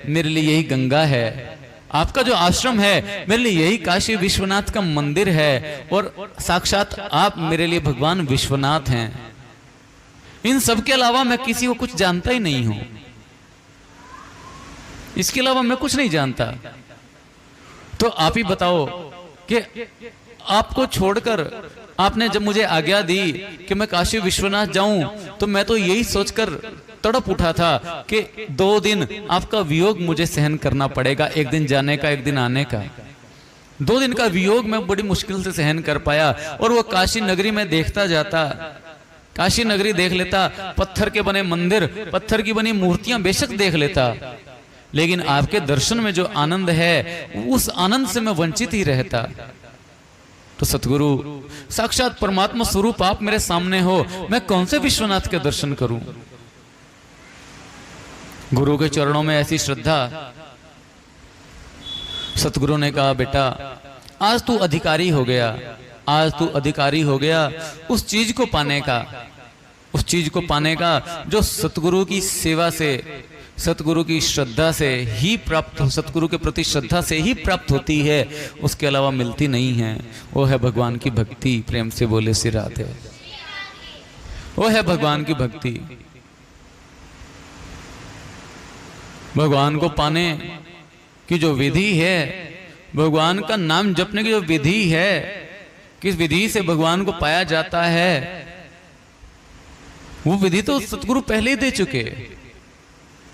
मेरे लिए यही गंगा है। आपका जो आश्रम है मेरे लिए यही काशी विश्वनाथ का मंदिर है, और साक्षात आप मेरे लिए भगवान विश्वनाथ हैं। इन सब के अलावा मैं किसी को कुछ जानता ही नहीं हूं, इसके अलावा मैं कुछ नहीं जानता। तो आप ही बताओ कि आपको छोड़कर आपने जब मुझे आज्ञा दी कि मैं काशी विश्वनाथ जाऊं, तो मैं तो यही सोचकर तड़प उठा था कि 2 दिन आपका वियोग मुझे सहन करना पड़ेगा, एक दिन जाने का एक दिन आने का। 2 दिन का वियोग मैं बड़ी मुश्किल से सहन कर पाया, और वो काशी नगरी में देखता जाता, काशी नगरी देख लेता, पत्थर के बने मंदिर, पत्थर की बनी मूर्तियां बेशक देख लेता, लेकिन आपके दर्शन में जो आनंद है उस आनंद से मैं वंचित ही रहता। तो सतगुरु साक्षात परमात्मा स्वरूप आप मेरे सामने हो, मैं कौन से विश्वनाथ के दर्शन करूं? गुरु के चरणों में ऐसी श्रद्धा। सतगुरु ने कहा, बेटा आज तू अधिकारी हो गया, आज तू अधिकारी हो गया उस चीज को पाने का, उस चीज को पाने का जो सतगुरु की सेवा से, सतगुरु की श्रद्धा से ही प्राप्त, सतगुरु के प्रति श्रद्धा से ही प्राप्त होती है, उसके अलावा मिलती नहीं है। वो है भगवान की भक्ति। प्रेम से बोले श्री राधे। वो है भगवान की भक्ति। भगवान को पाने की जो विधि है, भगवान का नाम जपने की जो विधि है, किस विधि से भगवान को पाया जाता है, वो विधि तो सतगुरु पहले ही दे चुके।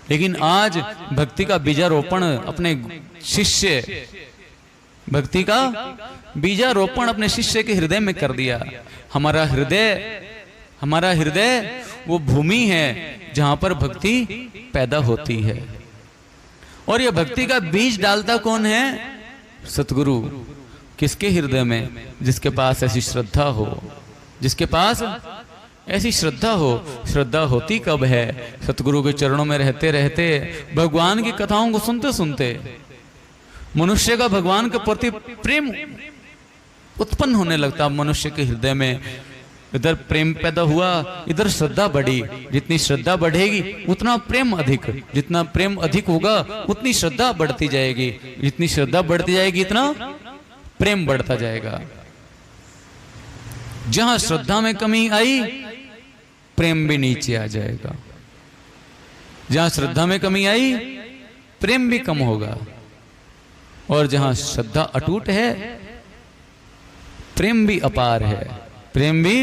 लेकिन आज भक्ति का बीजारोपण अपने शिष्य, भक्ति का बीजारोपण अपने शिष्य के हृदय में कर दिया। हमारा हृदय वो भूमि है जहां पर भक्ति पैदा होती है। और यह भक्ति का बीज डालता कौन है? सतगुरु। किसके हृदय में? जिसके पास ऐसी श्रद्धा हो, जिसके पास ऐसी श्रद्धा हो। श्रद्धा होती कब है? सतगुरु के चरणों में रहते रहते, भगवान की कथाओं को सुनते सुनते मनुष्य का भगवान के प्रति प्रेम उत्पन्न होने लगता। मनुष्य के हृदय में इधर प्रेम पैदा हुआ, इधर श्रद्धा बढ़ी। जितनी श्रद्धा बढ़ेगी उतना प्रेम अधिक, जितना प्रेम अधिक होगा उतनी श्रद्धा बढ़ती जाएगी, जितनी श्रद्धा बढ़ती जाएगी इतना प्रेम बढ़ता जाएगा। जहां श्रद्धा में कमी आई, प्रेम भी नीचे आ जाएगा। जहां श्रद्धा में कमी आई, प्रेम भी कम होगा। और जहां श्रद्धा अटूट है, प्रेम भी अपार है, प्रेम भी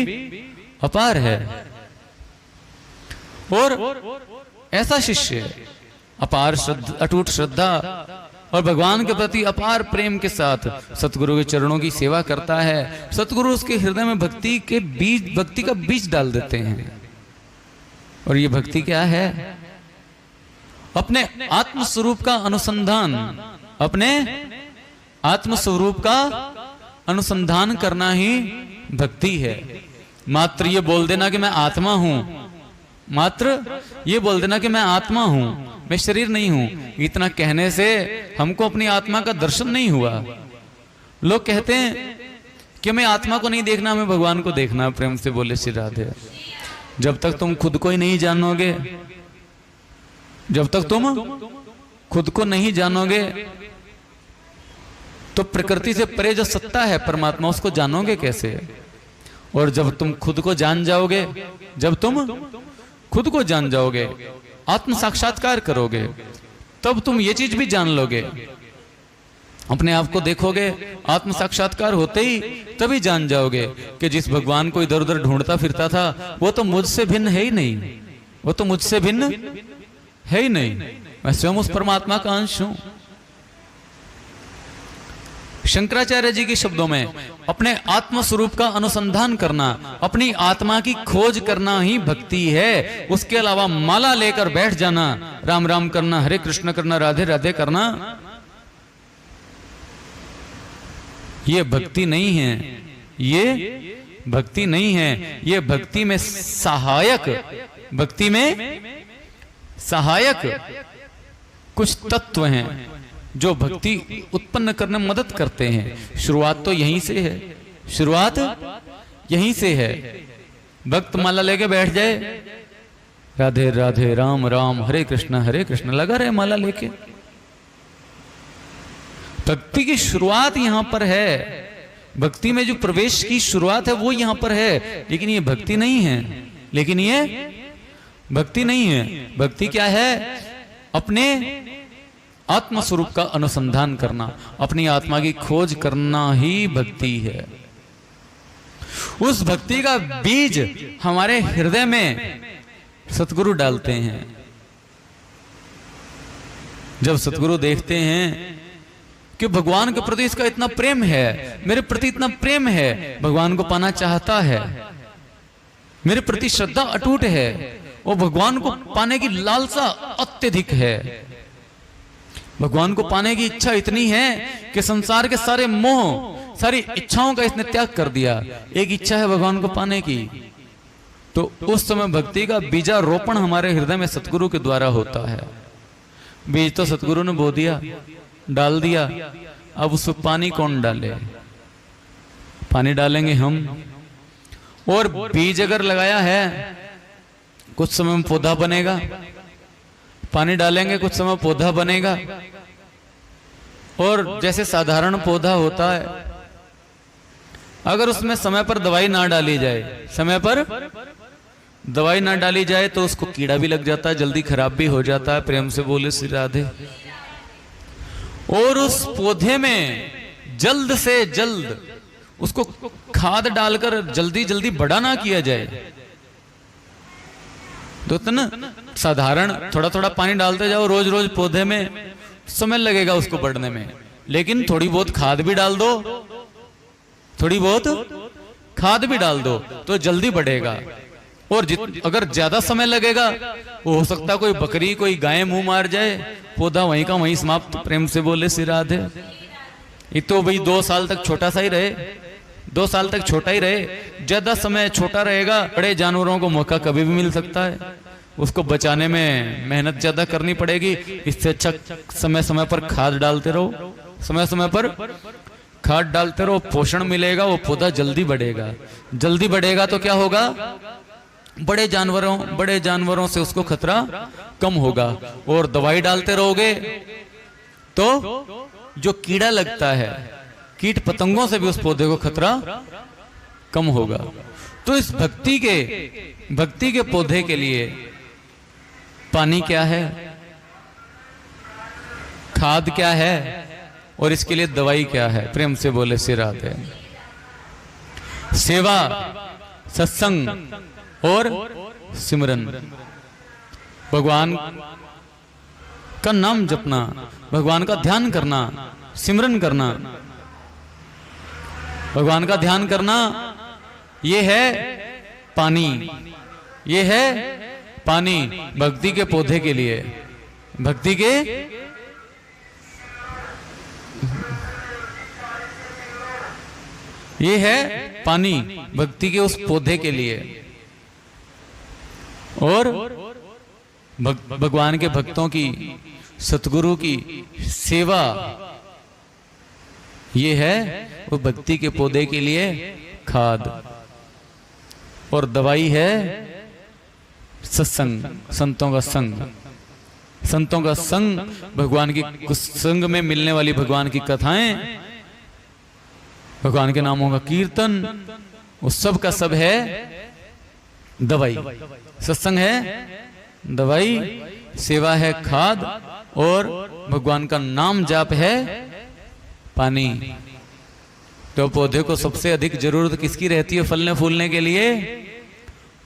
अपार है। और ऐसा शिष्य अपार श्रद्धा, अटूट श्रद्धा और भगवान के प्रति अपार प्रेम के साथ सतगुरु के चरणों की सेवा करता है। सतगुरु उसके हृदय में भक्ति के बीज, भक्ति का बीज डाल देते हैं। और ये भक्ति क्या है? अपने आत्म स्वरूप का अनुसंधान, अपने आत्म स्वरूप का अनुसंधान करना ही भक्ति है। मात्र ये बोल देना कि मैं आत्मा हूं, मात्र ये बोल देना कि मैं आत्मा हूं, मैं शरीर नहीं हूं, इतना कहने से हमको अपनी आत्मा का दर्शन नहीं हुआ। लोग कहते हैं कि मैं आत्मा को नहीं देखना, हमें भगवान को देखना। प्रेम से बोले श्री राधे। जब तक तुम खुद को ही नहीं जानोगे, जब तक तुम खुद को नहीं जानोगे, तो प्रकृति से परे जो सत्ता है परमात्मा, उसको जानोगे कैसे? और जब तुम खुद को जान जाओगे, जब तुम खुद को जान जाओगे, आत्म साक्षात्कार करोगे, तब तुम ये चीज भी जान लोगे। अपने आप को देखोगे, आत्म साक्षात्कार होते ही तभी जान जाओगे कि जिस भगवान को इधर उधर ढूंढता फिरता था, वो तो मुझसे भिन्न है ही नहीं, वो तो मुझसे भिन्न है ही नहीं। मैं स्वयं उस परमात्मा का अंश हूं। शंकराचार्य जी के शब्दों में, अपने आत्म स्वरूप का अनुसंधान करना, अपनी आत्मा की खोज करना ही भक्ति है। उसके अलावा माला लेकर बैठ जाना, राम राम करना, हरे कृष्ण करना, राधे राधे करना, ये भक्ति नहीं है। ये भक्ति नहीं है। ये भक्ति में सहायक, भक्ति में सहायक कुछ तत्व हैं जो भक्ति उत्पन्न करने में मदद करते हैं। शुरुआत तो यहीं से है, शुरुआत यहीं से है। भक्त माला लेके बैठ जाए, राधे राधे, राम राम, हरे कृष्ण लगा रहे माला लेके। भक्ति की शुरुआत यहां पर है। भक्ति में जो प्रवेश की शुरुआत है वो यहां पर है। लेकिन ये भक्ति नहीं है, लेकिन ये भक्ति नहीं है। भक्ति क्या है? अपने आत्म स्वरूप का अनुसंधान करना, अपनी आत्मा की खोज करना ही भक्ति है। उस भक्ति का बीज हमारे हृदय में सतगुरु डालते हैं। जब सतगुरु देखते हैं कि भगवान के प्रति इसका इतना प्रेम है, मेरे प्रति इतना प्रेम है, भगवान को पाना चाहता है, मेरे प्रति श्रद्धा अटूट है, वो भगवान को पाने की लालसा अत्यधिक है, भगवान को पाने की इच्छा इतनी है कि संसार के सारे मोह, सारी इच्छाओं का इसने त्याग कर दिया। एक इच्छा है भगवान को पाने की। तो उस समय भक्ति का बीजारोपण हमारे हृदय में सतगुरु के द्वारा होता है। बीज तो सतगुरु ने बो दिया, डाल दिया, अब उसमें पानी कौन डाले? पानी डालेंगे हम। और बीज अगर लगाया है, कुछ समय में पौधा बनेगा, पानी डालेंगे, कुछ समय पौधा बनेगा। और जैसे साधारण पौधा होता है, अगर उसमें समय पर दवाई ना डाली जाए, समय पर दवाई ना डाली जाए तो उसको कीड़ा भी लग जाता है, जल्दी खराब भी हो जाता है। प्रेम से बोले श्री राधे। और उस पौधे में जल्द से जल्द उसको खाद डालकर जल्दी जल्दी बड़ा ना किया जाए तो इतना साधारण थोड़ा थोड़ा पानी डालते जाओ रोज रोज, पौधे में समय लगेगा उसको बढ़ने में, लेकिन थोड़ी बहुत खाद भी डाल दो, थोड़ी बहुत खाद भी डाल दो तो जल्दी बढ़ेगा। और अगर ज्यादा समय लगेगा, वो हो सकता है कोई बकरी कोई गाय मुंह मार जाए, पौधा वहीं का वहीं समाप्त। प्रेम से बोले श्री राधे। ये तो भाई 2 साल तक छोटा सा ही रहे, 2 साल तक छोटा ही रहे। ज्यादा समय छोटा रहेगा, बड़े जानवरों को मौका कभी भी मिल सकता है, उसको बचाने में मेहनत ज्यादा करनी पड़ेगी। इससे अच्छा समय समय पर खाद डालते रहो, समय समय पर खाद डालते रहो, पोषण मिलेगा, वो पौधा जल्दी बढ़ेगा। जल्दी बढ़ेगा तो क्या होगा? बड़े जानवरों से उसको खतरा कम होगा। और दवाई डालते रहोगे तो जो कीड़ा लगता है, कीट पतंगों से भी उस पौधे को खतरा कम होगा। तो इस भक्ति के पौधे के लिए पानी क्या है, खाद क्या है, और इसके लिए दवाई क्या है? प्रेम से बोले श्री राधे। सेवा, सत्संग और सिमरन, भगवान का नाम जपना, भगवान का ध्यान करना, सिमरन करना, भगवान का ध्यान करना, ये है पानी, ये है पानी भक्ति के पौधे के लिए। भक्ति के ये है पानी भक्ति के उस पौधे के लिए। और भगवान के भक्तों की, सतगुरु की सेवा, ये है वो भक्ति के पौधे के लिए खाद। और दवाई है सत्संग, संतों का संग। संतों का संग, भगवान की संग में मिलने वाली भगवान की कथाएं, भगवान के नामों का कीर्तन, वो सब का सब है दवाई। सत्संग है दवाई, सेवा है खाद, और भगवान का नाम जाप है पानी। तो पौधे को सबसे अधिक जरूरत किसकी रहती है फलने फूलने के लिए?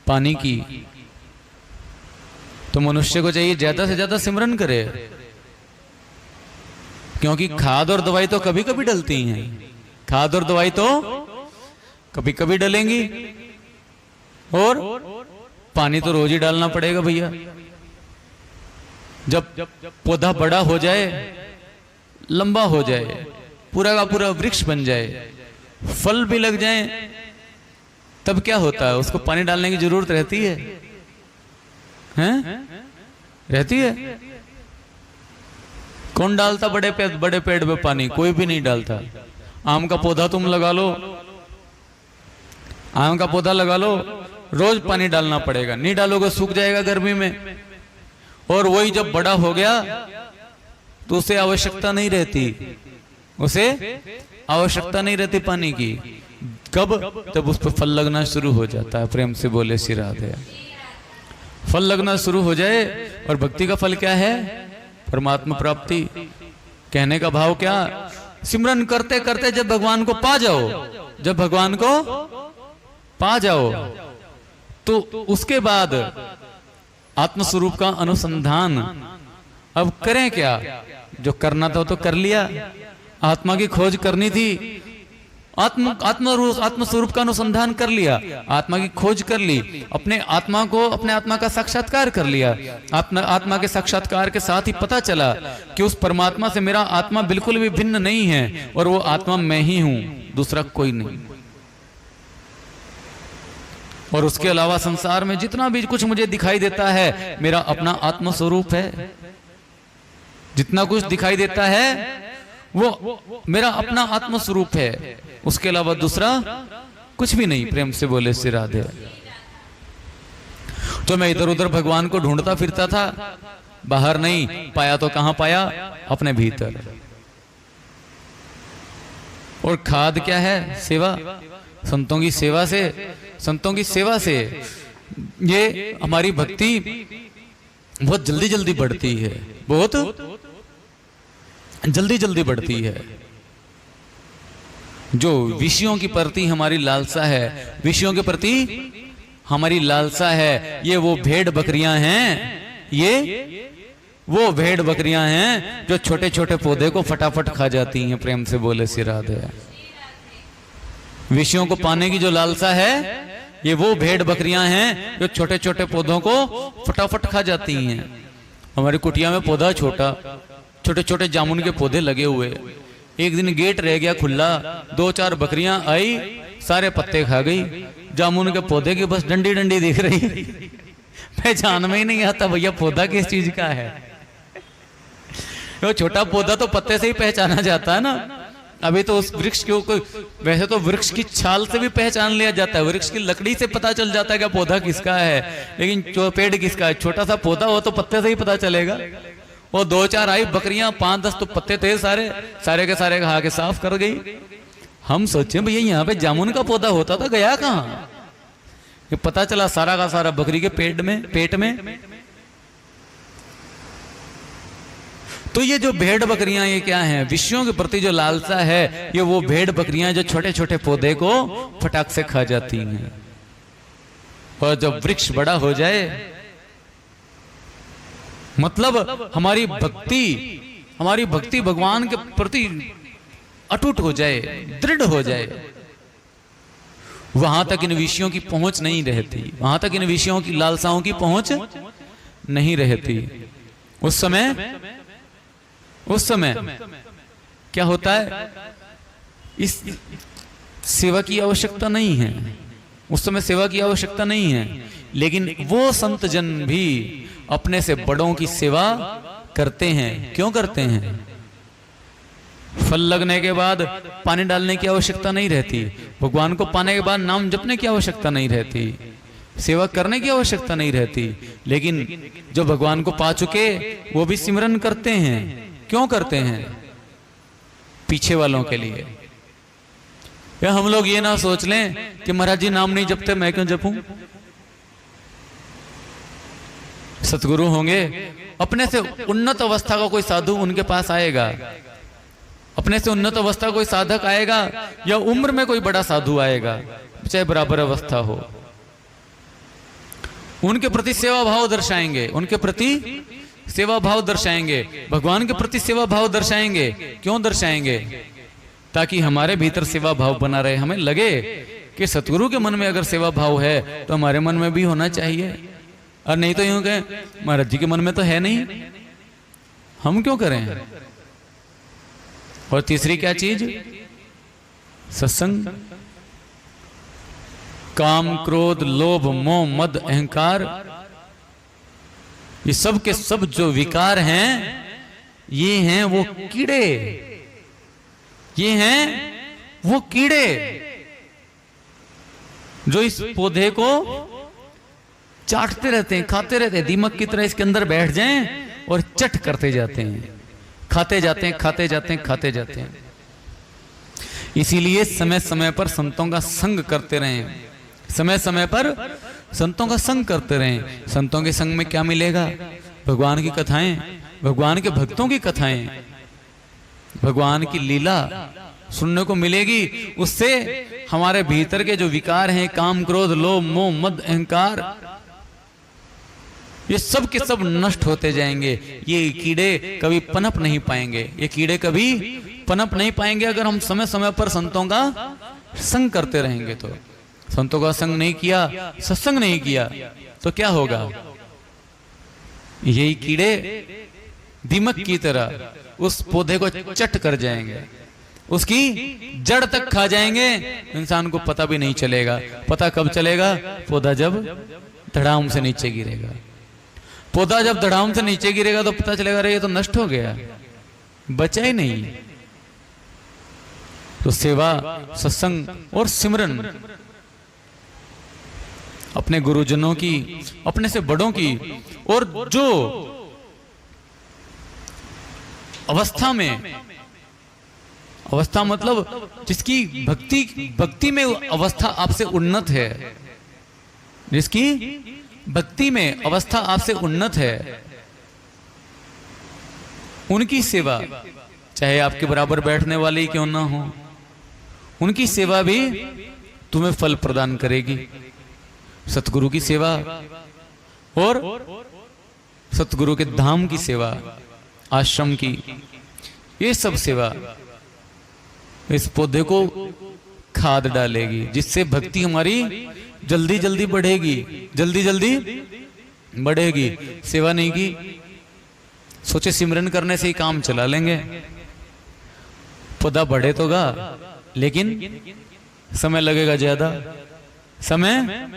पानी की। तो मनुष्य को चाहिए ज्यादा से ज्यादा सिमरन करे, क्योंकि खाद और दवाई तो कभी कभी डलती हैं। खाद और दवाई तो कभी कभी डलेंगी, और पानी तो रोज ही डालना पड़ेगा भैया। जब पौधा बड़ा हो जाए, लंबा हो जाए, पूरा का पूरा वृक्ष बन जाए, फल भी लग जाए, तब क्या होता है? उसको पानी डालने की जरूरत रहती है, हैं? रहती है? कौन डालता बड़े पेड़ पे पानी? कोई भी नहीं डालता। आम का पौधा तुम लगा लो, आम का पौधा लगा लो, रोज पानी डालना पड़ेगा, नहीं डालोगे सूख जाएगा गर्मी में। और वही जब बड़ा हो गया तो उसे आवश्यकता नहीं रहती, उसे आवश्यकता नहीं रहती पानी की। कब? तब उस पर फल लगना शुरू हो जाता है। प्रेम से बोले श्री राधे। फल लगना शुरू हो जाए, और भक्ति का फल क्या है? परमात्मा प्राप्ति। कहने का भाव क्या? सिमरन करते करते जब भगवान को पा जाओ, जब भगवान को पा जाओ, तो उसके बाद आत्मस्वरूप का अनुसंधान। अब करें क्या? जो करना था तो कर लिया, आत्मा की खोज करनी थी, आत्म स्वरूप का अनुसंधान कर लिया, आत्मा की खोज कर ली, अपने आत्मा का साक्षात्कार कर लिया। आत्मा के साक्षात्कार के साथ ही पता चला कि उस परमात्मा से मेरा आत्मा बिल्कुल भी भिन्न नहीं है और वो आत्मा मैं ही हूं, दूसरा कोई नहीं। और उसके अलावा संसार में जितना भी कुछ मुझे दिखाई देता है मेरा अपना आत्म स्वरूप है। जितना कुछ दिखाई देता है वो मेरा अपना आत्म स्वरूप है, उसके अलावा दूसरा कुछ भी नहीं। प्रेम से बोले श्री राधे। तो मैं इधर उधर भगवान को ढूंढता फिरता था, बाहर नहीं पाया तो कहां पाया? अपने भीतर। और खाद क्या है? सेवा। संतों की सेवा से ये हमारी भक्ति बहुत जल्दी जल्दी बढ़ती है, बहुत जल्दी जल्दी बढ़ती है। जो विषयों की प्रति हमारी लालसा है, विषयों के प्रति हमारी लालसा है, ये वो भेड़ बकरियां हैं, ये वो भेड़ बकरियां हैं जो छोटे छोटे पौधे को फटाफट खा जाती हैं। प्रेम से बोले श्री राधे। विषयों को पाने की जो लालसा है, ये वो भेड़ बकरियां हैं जो छोटे छोटे पौधों को फटाफट खा जाती हैं। हमारी कुटिया में पौधा छोटा, छोटे छोटे जामुन के पौधे लगे हुए। एक दिन गेट रह गया खुला, 2-4 बकरियां आई, सारे पत्ते खा गई। जामुन के पौधे की बस डंडी डंडी दिख रही। पहचान में ही नहीं आता भैया पौधा किस चीज का है। वो छोटा पौधा तो पत्ते से ही पहचाना जाता है ना। अभी तो उस वृक्ष के ऊपर, वैसे तो वृक्ष की छाल से भी पहचान लिया जाता है, वृक्ष की लकड़ी से पता चल जाता है कि पौधा किसका है, लेकिन पेड़ किसका है। छोटा सा पौधा हो तो पत्ते से ही पता चलेगा। वो 2-4 आई बकरियां, 5-10 तो पत्ते थे, सारे के सारे खा के साफ कर गई। हम सोचे भैया यहाँ पे जामुन का पौधा होता था, गया कहाँ? ये पता चला सारा का सारा बकरी के पेट में। तो ये जो भेड़ बकरियां ये क्या हैं? विषयों के प्रति जो लालसा है, ये वो भेड़ बकरियां जो छोटे छोटे पौधे को फटाक से खा जाती हैं। और जब वृक्ष बड़ा हो जाए, मतलब हमारी भक्ति भगवान के प्रति अटूट हो जाए, दृढ़ हो जाए, वहां तक इन विषयों की पहुंच नहीं रहती, वहां तक इन विषयों की लालसाओं की पहुंच नहीं रहती। उस समय क्या होता है? इस सेवा की आवश्यकता नहीं है, उस समय सेवा की आवश्यकता नहीं है। लेकिन वो संत जन भी अपने से बड़ों की सेवा करते हैं। क्यों करते हैं? फल लगने के बाद पानी डालने की आवश्यकता नहीं रहती, भगवान को पाने के बाद नाम जपने की आवश्यकता नहीं रहती, सेवा करने की आवश्यकता नहीं रहती। लेकिन जो भगवान को पा चुके वो भी सिमरन करते हैं। क्यों करते हैं? पीछे वालों के लिए। या हम लोग ये ना सोच लें कि महाराज जी नाम नहीं जपते, मैं क्यों जपूं? सतगुरु होंगे, अपने से उन्नत अवस्था का कोई साधु उनके पास आएगा, अपने से उन्नत अवस्था कोई साधक आएगा, या उम्र में कोई बड़ा साधु आएगा, चाहे बराबर अवस्था हो, उनके प्रति सेवा भाव दर्शाएंगे, उनके प्रति सेवा भाव दर्शाएंगे, भगवान के प्रति सेवा भाव दर्शाएंगे। क्यों दर्शाएंगे? ताकि हमारे भीतर सेवा भाव बना रहे। हमें लगे कि सतगुरु के मन में अगर सेवा भाव है तो हमारे मन में भी होना चाहिए, और नहीं तो यूं कहें महाराज जी के मन में तो है नहीं, हम क्यों करें? और तीसरी क्या चीज? सत्संग। काम, क्रोध, लोभ, मोह, मद, अहंकार, ये सब के सब जो विकार हैं, ये हैं वो कीड़े, ये हैं वो कीड़े जो इस पौधे को चाटते रहते हैं, खाते रहते हैं, दीमक की तरह इसके अंदर बैठ जाएं और चट करते जाते हैं, खाते जाते हैं, खाते जाते हैं, खाते जाते हैं। इसीलिए समय समय पर संतों का संग करते रहें, समय समय पर संतों का संग करते रहें। संतों के संग में क्या मिलेगा? भगवान की कथाएं, भगवान के भक्तों की कथाएं, भगवान की लीला सुनने को मिलेगी। उससे हमारे भीतर के जो विकार हैं, काम, क्रोध, लोभ, मोह, मद, अहंकार, ये सब के सब नष्ट होते जाएंगे। ये कीड़े कभी पनप नहीं पाएंगे, ये कीड़े कभी पनप नहीं पाएंगे अगर हम समय समय पर संतों का संग करते रहेंगे। तो संतों का संग नहीं किया, सत्संग नहीं किया तो क्या होगा? यही कीड़े दीमक की तरह उस पौधे को चट कर जाएंगे, उसकी जड़ तक खा जाएंगे, इंसान को पता भी नहीं चलेगा। पता कब चलेगा? पौधा जब धड़ाम से नीचे गिरेगा। पौधा जब धड़ाम से नीचे गिरेगा तो पता चलेगा अरे ये तो नष्ट हो गया, बचा ही नहीं। तो सेवा, सत्संग और सिमरन अपने गुरुजनों की, अपने से बड़ों की, और जो अवस्था में, अवस्था मतलब जिसकी भक्ति में अवस्था आपसे उन्नत है, जिसकी भक्ति में अवस्था आपसे उन्नत है, उनकी सेवा, चाहे आपके बराबर बैठने वाले ही क्यों ना हो, उनकी सेवा भी तुम्हें फल प्रदान करेगी। सतगुरु की सेवा और सतगुरु के धाम की सेवा, आश्रम की, ये सब सेवा इस पौधे को खाद डालेगी, जिससे भक्ति हमारी जल्दी जल्दी बढ़ेगी, जल्दी जल्दी बढ़ेगी। सेवा नहीं की, सोचे सिमरन करने से ही काम चला लेंगे, पौधा बढ़े तो गा, लेकिन समय लगेगा ज्यादा, समय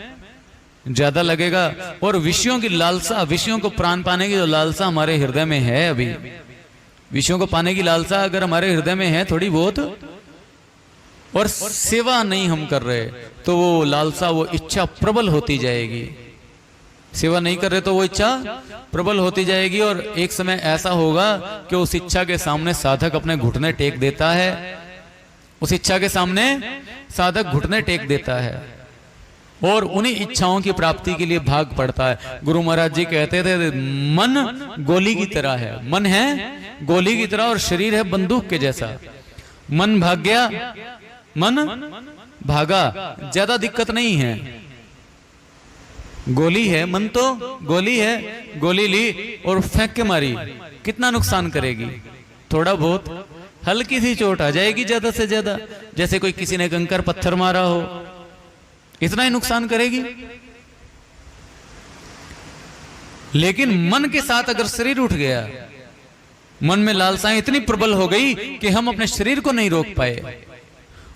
ज्यादा लगेगा। और विषयों की लालसा, विषयों को प्राण पाने की जो लालसा हमारे हृदय में है, अभी विषयों को पाने की लालसा अगर हमारे हृदय में है थोड़ी बहुत, और सेवा नहीं हम कर रहे, तो वो लालसा, वो इच्छा प्रबल होती जाएगी। सेवा नहीं कर रहे तो वो इच्छा प्रबल होती जाएगी, और एक समय ऐसा होगा कि उस इच्छा के सामने साधक अपने घुटने टेक देता है, उस इच्छा के सामने साधक घुटने टेक देता है और उन्हीं इच्छाओं की प्राप्ति के लिए भाग पड़ता है। गुरु महाराज जी कहते थे मन गोली की तरह है, मन है गोली की तरह और शरीर है बंदूक के जैसा। मन भाग गया, मन भागा, ज्यादा दिक्कत नहीं है। गोली है, मन तो गोली है, गोली ली और फेंक के मारी, कितना नुकसान करेगी? थोड़ा बहुत हल्की सी चोट आ जाएगी ज्यादा से ज्यादा, जैसे कोई किसी ने कंकर पत्थर मारा हो, इतना ही नुकसान करेगी। लेकिन मन के साथ अगर शरीर उठ गया, मन में लालसाएं इतनी प्रबल हो गई कि हम अपने शरीर को नहीं रोक पाए,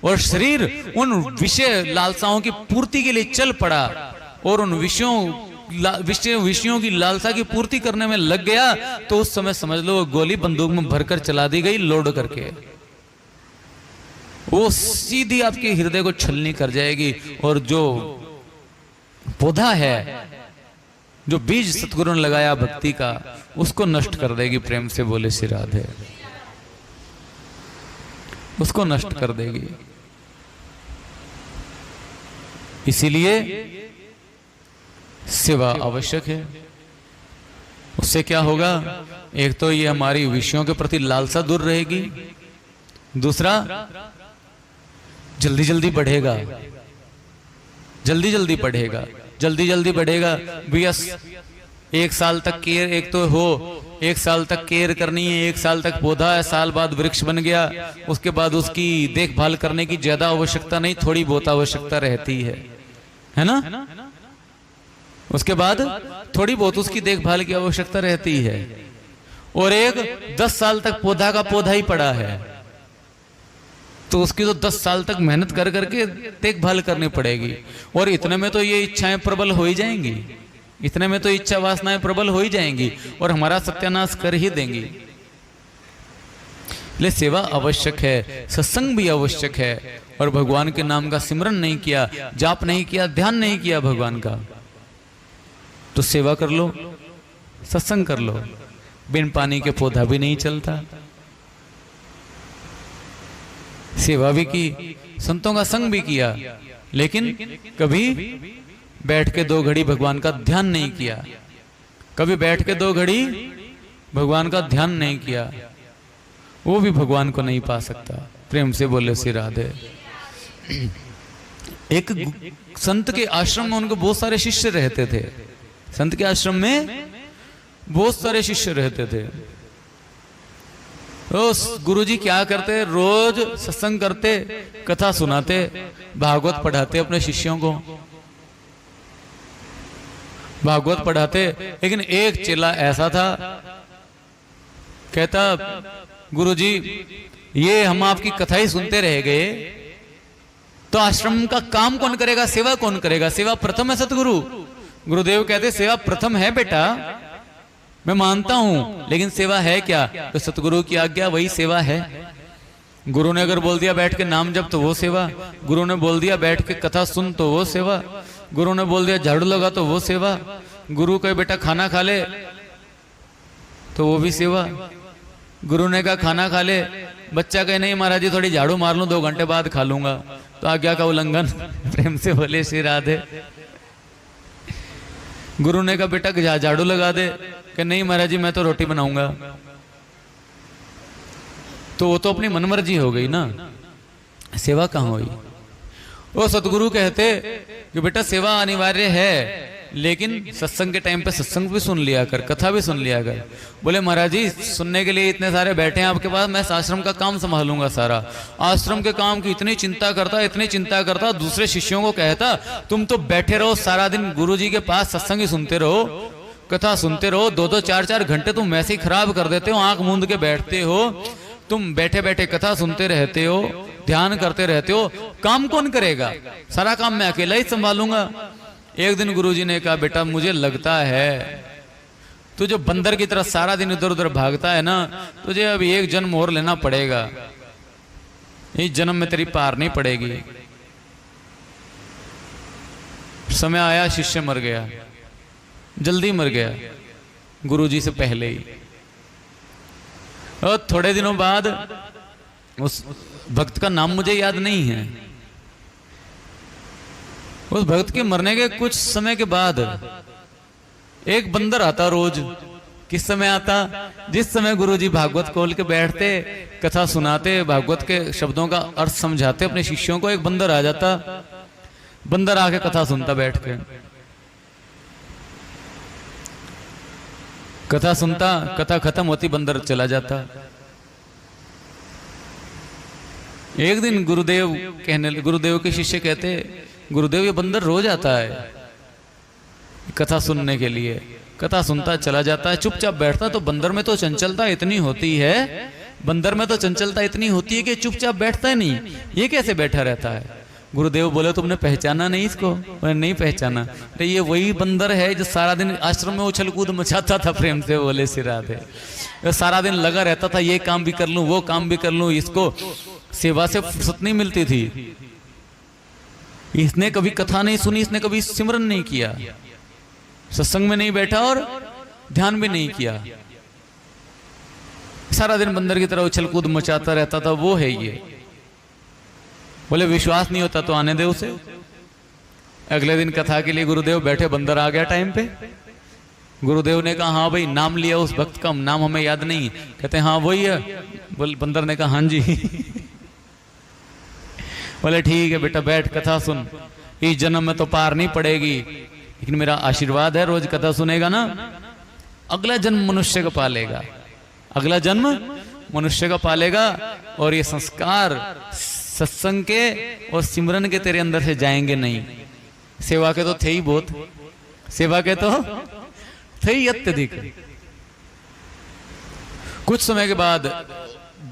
और शरीर उन विषय लालसाओं की पूर्ति के लिए चल पड़ा और उन विषयों की लालसा की पूर्ति करने में लग गया, तो उस समय समझ लो गोली बंदूक में भरकर चला दी गई, लोड करके वो सीधी आपके हृदय को छलनी कर जाएगी। और जो पौधा है, जो बीज सतगुरु ने लगाया भक्ति का, उसको नष्ट कर देगी। प्रेम से बोले श्री राधे, उसको नष्ट कर देगी। इसीलिए सेवा आवश्यक है। उससे क्या होगा? एक तो ये हमारी विषयों के प्रति लालसा दूर रहेगी, दूसरा जल्दी जल्दी बढ़ेगा, जल्दी जल्दी बढ़ेगा, जल्दी जल्दी बढ़ेगा। भैया 1 साल तक केयर, एक तो हो 1 साल तक केयर करनी है, 1 साल तक पौधा है, साल बाद वृक्ष बन गया, उसके बाद उसकी देखभाल करने की ज्यादा आवश्यकता नहीं, थोड़ी बहुत आवश्यकता रहती है ना? उसके बाद थोड़ी बहुत उसकी देखभाल की आवश्यकता रहती है। और एक 10 साल तक पौधा का पौधा ही पड़ा है, तो उसकी तो 10 साल तक मेहनत कर करके देखभाल करनी पड़ेगी। और इतने में तो ये इच्छाएं प्रबल हो ही जाएंगी, इतने में तो इच्छा वासनाएं प्रबल हो ही जाएंगी और हमारा सत्यानाश कर ही देंगी। इसलिए सेवा आवश्यक है, सत्संग भी आवश्यक है। और भगवान के नाम का सिमरन नहीं किया, जाप नहीं किया, ध्यान नहीं किया भगवान का, तो सेवा कर लो, सत्संग कर लो। बिन पानी के पौधा भी नहीं चलता। सेवा भी की, संतों का संग भी किया, लेकिन कभी बैठ के 2 घड़ी भगवान का ध्यान नहीं किया, कभी बैठ के 2 घड़ी भगवान का ध्यान नहीं किया, वो भी भगवान को नहीं पा सकता। प्रेम से बोले श्री राधे। एक संत के आश्रम में उनको बहुत सारे शिष्य रहते थे, संत के आश्रम में बहुत सारे शिष्य रहते थे। गुरुजी क्या करते, रोज सत्संग करते, कथा सुनाते, भागवत पढ़ाते अपने शिष्यों को, भागवत पढ़ाते। लेकिन एक चेला ऐसा था, कहता गुरुजी ये हम आपकी कथा ही सुनते रह गए तो आश्रम का काम कौन करेगा, सेवा कौन करेगा? सेवा प्रथम है सतगुरु। गुरुदेव कहते सेवा प्रथम है बेटा, मैं मानता हूं, लेकिन सेवा है क्या? तो सतगुरु की आज्ञा वही सेवा है। गुरु ने अगर बोल दिया बैठ के नाम जप तो वो सेवा, गुरु ने बोल दिया बैठ के कथा सुन तो वो सेवा, गुरु ने बोल दिया झाड़ू लगा तो वो सेवा, गुरु कहे बेटा खाना खा ले तो वो भी सेवा, गुरु ने कहा खाना खा ले, बच्चा कहे नहीं महाराज जी थोड़ी झाड़ू मार लूं 2 घंटे बाद खा लूंगा, तो आज्ञा का उल्लंघन। प्रेम से बोले श्री राधे। गुरु ने कहा बेटा झाड़ू लगा दे, कि नहीं महाराज जी मैं तो रोटी बनाऊंगा, तो वो तो अपनी मनमर्जी हो गई ना, सेवा कहां हुई? वो सतगुरु कहते कि बेटा सेवा अनिवार्य है, लेकिन सत्संग के टाइम पे सत्संग भी सुन लिया कर, कथा भी सुन लिया कर। बोले महाराज जी सुनने के लिए इतने सारे बैठे हैं आपके पास, मैं आश्रम का काम संभालूंगा सारा। आश्रम के काम की इतनी चिंता करता, इतनी चिंता करता, दूसरे शिष्यों को कहता तुम तो बैठे रहो सारा दिन गुरु जी के पास, सत्संग ही सुनते रहो, कथा सुनते रहो, 2-2 4-4 घंटे तुम वैसे ही खराब कर देते हो, आंख मूंद के बैठते हो, तुम बैठे बैठे कथा सुनते रहते हो, ध्यान करते रहते हो, काम कौन करेगा? सारा काम मैं अकेला ही संभालूंगा। एक दिन गुरुजी ने कहा बेटा मुझे लगता है तू जो बंदर की तरह सारा दिन इधर उधर भागता है ना, तुझे अभी एक जन्म और लेना पड़ेगा, इस जन्म में तेरी पार नहीं पड़ेगी। समय आया शिष्य मर गया, जल्दी मर गया, गुरुजी से पहले ही। और थोड़े दिनों बाद उस भक्त का नाम मुझे याद नहीं है, उस भक्त के मरने के कुछ समय के बाद एक बंदर आता रोज। किस समय आता? जिस समय गुरुजी भागवत खोल के बैठते, कथा सुनाते, भागवत के शब्दों का अर्थ समझाते अपने शिष्यों को, एक बंदर आ जाता, बंदर आके कथा सुनता बैठ के, कथा सुनता, कथा खत्म होती बंदर चला जाता। एक दिन गुरुदेव के शिष्य कहते गुरुदेव ये बंदर रोज आता है कथा सुनने के लिए, कथा सुनता चला जाता है, चुपचाप बैठता, तो बंदर में तो चंचलता इतनी होती है, बंदर में तो चंचलता इतनी होती है कि चुपचाप बैठता ही नहीं, ये कैसे बैठा रहता है? गुरुदेव बोले तुमने पहचाना नहीं इसको? मैंने नहीं पहचाना। तो ये वही बंदर है जो सारा दिन आश्रम में उछल कूद मचाता था। प्रेम से बोले श्री राधे। सारा दिन लगा रहता था, ये काम भी कर लूं, वो काम भी कर लूं, इसको सेवा से फुर्सत नहीं मिलती थी। इसने कभी कथा नहीं सुनी, इसने कभी सिमरन नहीं किया, सत्संग में नहीं बैठा और ध्यान भी नहीं किया, सारा दिन बंदर की तरह उछल कूद मचाता रहता था। वो है ये। बोले विश्वास नहीं होता तो आने दे उसे। अगले दिन कथा के लिए गुरुदेव बैठे, बंदर आ गया टाइम पे। गुरुदेव ने कहा हाँ भाई, नाम लिया उस भक्त का, नाम हमें याद नहीं। कहते हाँ वही है। बंदर ने कहा हाँ जी। बोले ठीक है बेटा बैठ, कथा सुन, इस जन्म में तो पार नहीं पड़ेगी, लेकिन मेरा आशीर्वाद है, रोज कथा सुनेगा ना, अगला जन्म मनुष्य का पालेगा, अगला जन्म मनुष्य का पालेगा। और ये संस्कार सत्संग के और सिमरन के तेरे अंदर से जाएंगे नहीं। सेवा के तो थे ही बहुत, सेवा के तो थे ही अत्यधिक। कुछ समय के बाद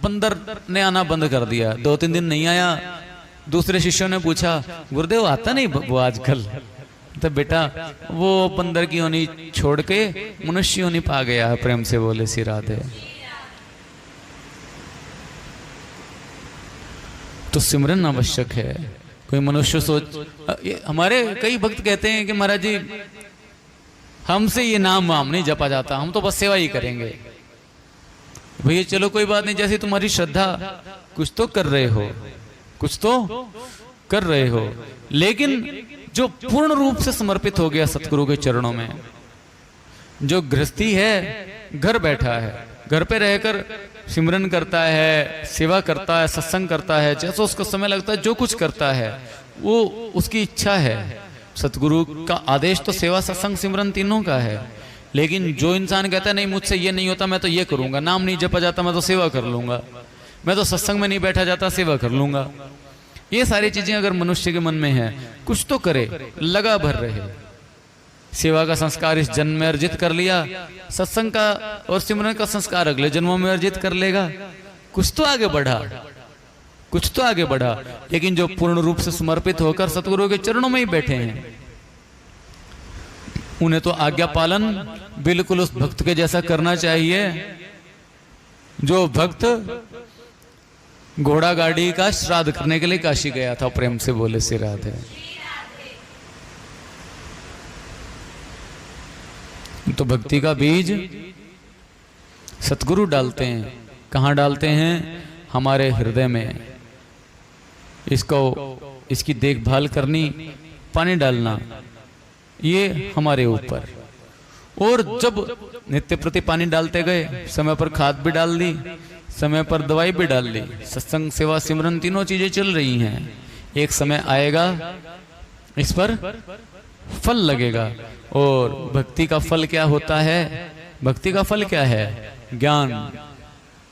बंदर ने आना बंद कर दिया, 2-3 दिन नहीं आया। दूसरे शिष्यों ने पूछा गुरुदेव आता नहीं वो आजकल? तो बेटा वो बंदर की होनी छोड़ के मनुष्य होनी पा गया है। प्रेम से बोले श्री राधे। तो सिमरन आवश्यक है। कोई मनुष्य हमारे कई भक्त कहते हैं कि महाराज जी हमसे ये नाम वाम नहीं जपा जाता, हम तो बस सेवा ही करेंगे। भैया चलो कोई बात नहीं, जैसी तुम्हारी श्रद्धा, कुछ तो कर रहे हो, कुछ तो कर रहे हो। लेकिन जो पूर्ण रूप से समर्पित हो गया सतगुरु के चरणों में, जो गृहस्थी है, घर बैठा है, घर पे रहकर सिमरन करता है, सेवा करता है, सत्संग करता है, जैसा उसको समय लगता है, जो कुछ करता है वो उसकी इच्छा है। सतगुरु का आदेश तो सेवा सत्संग सिमरन तीनों का है, लेकिन जो इंसान कहता है नहीं मुझसे ये नहीं होता, मैं तो ये करूंगा, नाम नहीं जपा जाता मैं तो सेवा कर लूंगा, मैं तो सत्संग में नहीं बैठा जाता सेवा कर लूंगा, ये सारी चीजें अगर मनुष्य के मन में है, कुछ तो करे, लगा भर रहे। सेवा का संस्कार इस जन्म में अर्जित कर लिया, सत्संग का और सिमरन का संस्कार अगले जन्मों में अर्जित कर लेगा, कुछ तो आगे बढ़ा, कुछ तो आगे बढ़ा। लेकिन जो पूर्ण रूप से समर्पित होकर सतगुरु के चरणों में ही बैठे हैं, उन्हें तो आज्ञा पालन बिल्कुल उस भक्त के जैसा करना चाहिए जो भक्त घोड़ा गाड़ी का श्राद्ध करने के लिए काशी गया था। प्रेम से बोले श्री राधे। तो भक्ति का बीज सतगुरु डालते हैं। कहाँ डालते हैं? हमारे हृदय में। इसकी देखभाल करनी, पानी डालना, ये हमारे ऊपर। और जब नित्य प्रति पानी डालते गए, समय पर खाद भी डाल दी, समय पर दवाई भी डाल ली, सत्संग सेवा सिमरन तीनों चीजें चल रही हैं, एक समय आएगा इस पर फल लगेगा। और भक्ति का फल क्या होता है? भक्ति का फल क्या है? ज्ञान।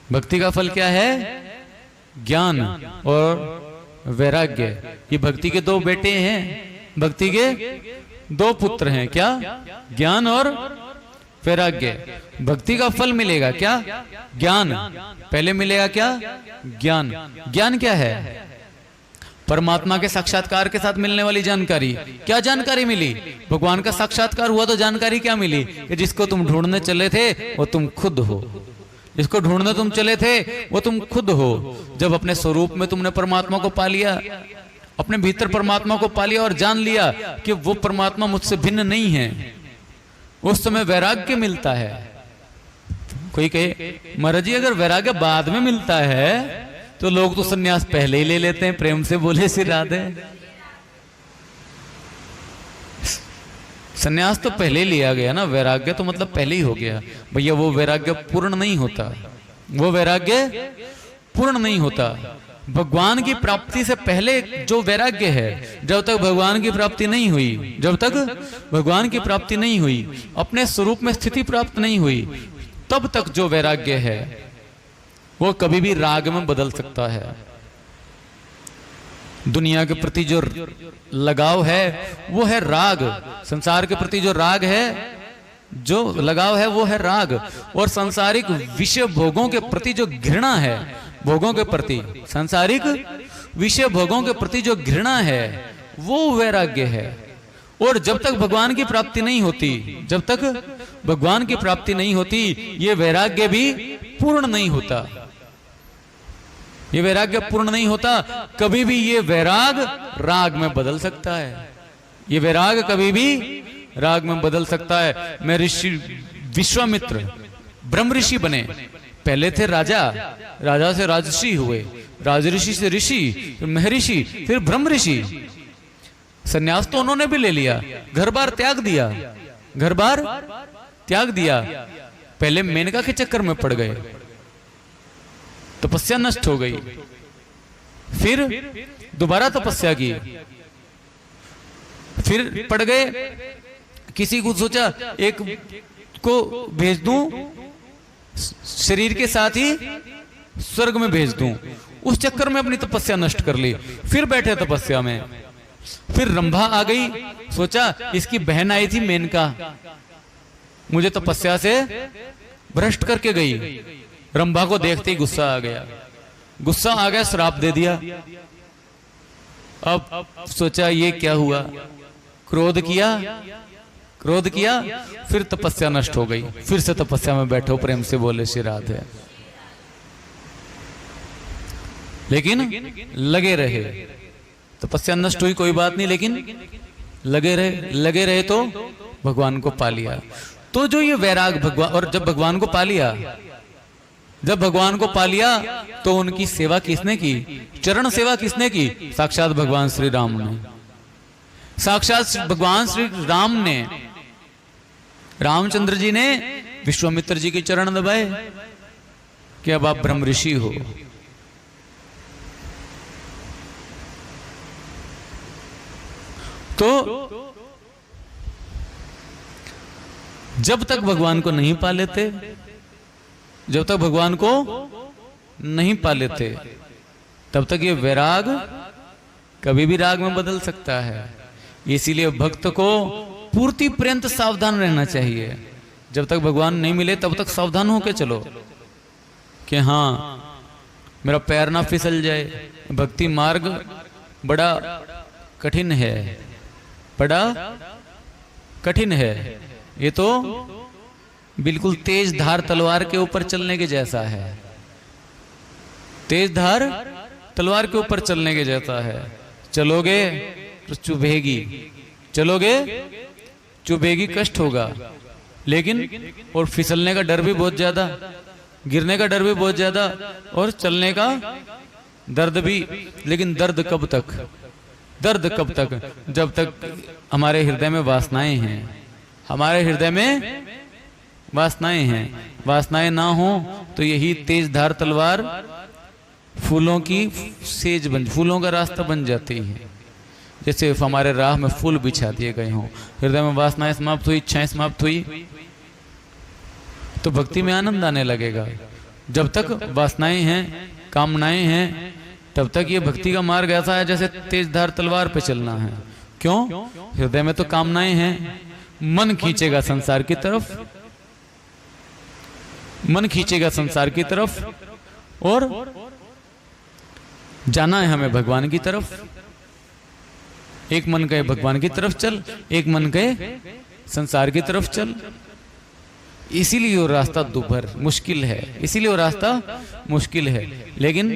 भक्ति का फल क्या है? ज्ञान और वैराग्य। ये भक्ति के दो बेटे हैं, भक्ति के दो पुत्र हैं। क्या? ज्ञान और वैराग्य। भक्ति का फल मिलेगा क्या? ज्ञान। पहले मिलेगा क्या? ज्ञान। ज्ञान क्या है? परमात्मा के साक्षात्कार के साथ मिलने वाली जानकारी। क्या जानकारी मिली? भगवान का साक्षात्कार हुआ तो जानकारी क्या मिली? कि जिसको तुम ढूंढने चले थे वो तुम खुद हो। जिसको ढूंढने तुम चले थे वो तुम खुद हो। जब अपने स्वरूप में तुमने परमात्मा को पा लिया, अपने भीतर परमात्मा को पा लिया और जान लिया कि वो परमात्मा मुझसे भिन्न नहीं है, उस समय वैराग्य मिलता है। कोई कहे महाराज जी अगर वैराग्य बाद में मिलता है तो लोग तो सन्यास पहले ही ले लेते हैं। प्रेम से बोले श्री राधे। सन्यास तो पहले लिया गया ना, वैराग्य तो मतलब पहले ही हो गया। भैया वो वैराग्य पूर्ण नहीं होता, वो वैराग्य पूर्ण नहीं होता। भगवान की प्राप्ति से पहले जो वैराग्य है, जब तक भगवान की प्राप्ति नहीं हुई, जब तक भगवान की प्राप्ति नहीं हुई, अपने स्वरूप में स्थिति प्राप्त नहीं हुई, तब तक जो वैराग्य है वो कभी भी राग में बदल सकता है। दुनिया के प्रति जो लगाव है वो है राग। संसार के प्रति जो राग है, जो लगाव है वो है राग। और सांसारिक विषय भोगों के प्रति जो घृणा है, भोगों के प्रति, सांसारिक विषय भोगों के प्रति जो घृणा है वो वैराग्य है। और जब तक भगवान की प्राप्ति नहीं होती, जब तक भगवान की प्राप्ति नहीं होती, ये वैराग्य भी पूर्ण नहीं होता। ये वैराग्य पूर्ण नहीं होता। कभी भी ये वैराग राग में बदल सकता है। ये वैराग कभी भी राग में बदल सकता है। मैं ऋषि विश्वामित्र ब्रह्म ऋषि बने। पहले थे राजा, राजा से राजऋषि हुए, राजऋषि से ऋषि, फिर महर्षि, फिर ब्रह्म ऋषि। सन्यास तो उन्होंने भी ले लिया, घर बार त्याग दिया, घर बार त्याग दिया। पहले मेनका के चक्कर में पड़ गए, तपस्या नष्ट हो गई, फिर दोबारा तपस्या की, फिर पड़ गए। किसी को सोचा एक को भेज दूं, शरीर के साथ ही स्वर्ग में भेज दूं, उस चक्कर में अपनी तपस्या नष्ट कर ली। फिर बैठे तपस्या में, फिर रंभा आ गई, सोचा इसकी बहन आई थी मेनका, मुझे तपस्या से भ्रष्ट करके गई। रंभा को देखते ही गुस्सा आ गया, गुस्सा आ गया, श्राप दे दिया। अब सोचा ये क्या हुआ, क्रोध किया, क्रोध किया, फिर तपस्या नष्ट हो गई। फिर से तपस्या में बैठो, प्रेम से बोले श्री राधे। लेकिन लगे रहे, तपस्या नष्ट हुई कोई बात नहीं, लेकिन लगे रहे, लगे रहे तो भगवान को पा लिया। तो जो ये वैराग भगवान, और जब भगवान को पा लिया, जब भगवान को पा लिया तो उनकी सेवा किसने की? चरण सेवा किसने की? साक्षात भगवान श्री राम ने। साक्षात भगवान श्री राम ने, रामचंद्र जी ने विश्वामित्र जी के चरण दबाए कि अब आप ब्रह्म ऋषि हो। तो जब तक भगवान को नहीं पा लेते, जब तक भगवान को नहीं पा लेते, तब तक ये वैराग कभी भी राग में बदल सकता है। इसीलिए भक्त को पूर्ति पर्यंत सावधान रहना चाहिए। जब तक भगवान नहीं मिले तब तक सावधान होकर चलो कि हाँ मेरा पैर ना फिसल जाए। भक्ति मार्ग बड़ा कठिन है, बड़ा कठिन है। ये तो बिल्कुल तेज धार तलवार के ऊपर चलने के जैसा है, तेज धार तलवार के ऊपर चलने के जैसा है। चलोगे तो चुभेगी, चलोगे चुभेगी, कष्ट होगा, लेकिन और फिसलने का डर भी बहुत ज्यादा, गिरने का डर भी बहुत ज्यादा, और चलने का दर्द भी। लेकिन दर्द कब तक, दर्द कब तक? जब तक हमारे हृदय में वासनाएं हैं, हमारे हृदय में वासनाएं हैं। वासनाएं ना हो तो यही तेज धार तलवार फूलों की सेज बन, फूलों का रास्ता बन जाती है। जैसे हमारे राह में फूल बिछा दिए गए हों, हृदय में वासनाएं समाप्त हुई, इच्छाएं समाप्त हुई, तो भक्ति में आनंद आने लगेगा। जब तक वासनाएं हैं, कामनाएं हैं, तब तक ये भक्ति का मार्ग ऐसा है जैसे तेज धार तलवार पे चलना है। क्यों? हृदय में तो कामनाएं हैं, मन खींचेगा संसार की तरफ, मन खींचेगा संसार की तरफ, और जाना है हमें भगवान की तरफ। एक मन कहे भगवान की तरफ चल, एक मन कहे संसार की तरफ चल। इसीलिए वो रास्ता दुभर मुश्किल है, इसीलिए वो रास्ता मुश्किल है। लेकिन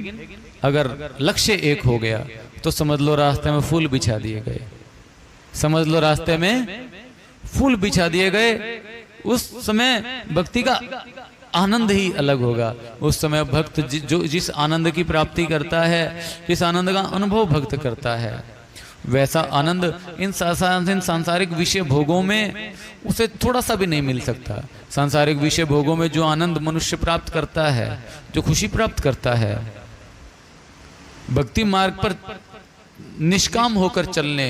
अगर लक्ष्य एक हो गया तो समझ लो रास्ते में फूल बिछा दिए गए, समझ लो रास्ते में फूल बिछा दिए गए। उस समय भक्ति का आनंद ही अलग होगा। उस समय भक्त जिस आनंद की प्राप्ति करता है, जिस आनंद का अनुभव भक्त करता है, वैसा आनंद इन सांसारिक विषय भोगों में उसे थोड़ा सा भी नहीं मिल सकता। सांसारिक विषय भोगों में जो आनंद मनुष्य प्राप्त करता है, जो खुशी प्राप्त करता है, भक्ति मार्ग पर निष्काम होकर चलने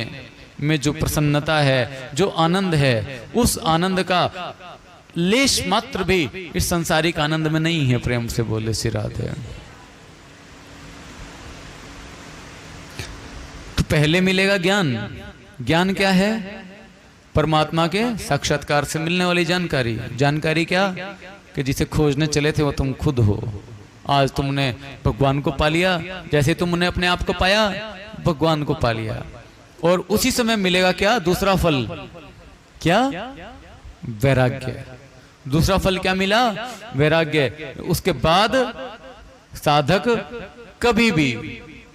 में जो प्रसन्नता है, जो आनंद है, उस आनंद का लेश मात्र भी इस संसारिक आनंद में नहीं है। प्रेम से बोले श्री राधे। तो पहले मिलेगा ज्ञान। ज्ञान क्या है? परमात्मा के साक्षात्कार से मिलने वाली जानकारी। जानकारी क्या? कि जिसे खोजने चले थे वो तुम खुद हो। आज तुमने भगवान को पा लिया, जैसे तुमने अपने आप को पाया, भगवान को पा लिया। और उसी समय मिलेगा क्या? दूसरा फल। क्या? वैराग्य। दूसरा फल क्या मिला? वैराग्य। उसके बाद साधक कभी भी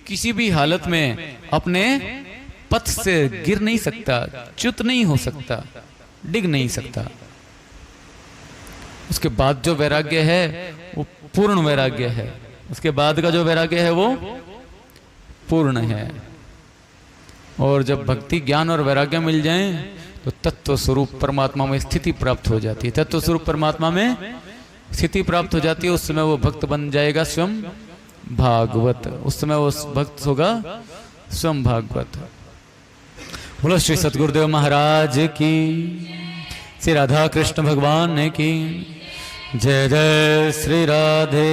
किसी भी हालत में अपने पथ से गिर नहीं सकता, च्युत नहीं हो सकता, डिग नहीं सकता। उसके बाद जो वैराग्य है वो पूर्ण वैराग्य है। उसके बाद का जो वैराग्य है वो पूर्ण है। और जब भक्ति, ज्ञान और वैराग्य मिल जाएं तो तत्व स्वरूप परमात्मा में स्थिति प्राप्त हो जाती है। तत्व स्वरूप परमात्मा में स्थिति प्राप्त हो जाती है। उस समय वो भक्त बन जाएगा स्वयं भागवत। उस समय वो भक्त होगा स्वयं भागवत। बोलो श्री सद्गुरुदेव महाराज की, श्री राधा कृष्ण भगवान की जय। जय श्री राधे,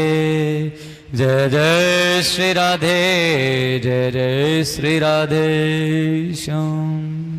जय जय श्री राधे, जय जय श्री राधे श्याम।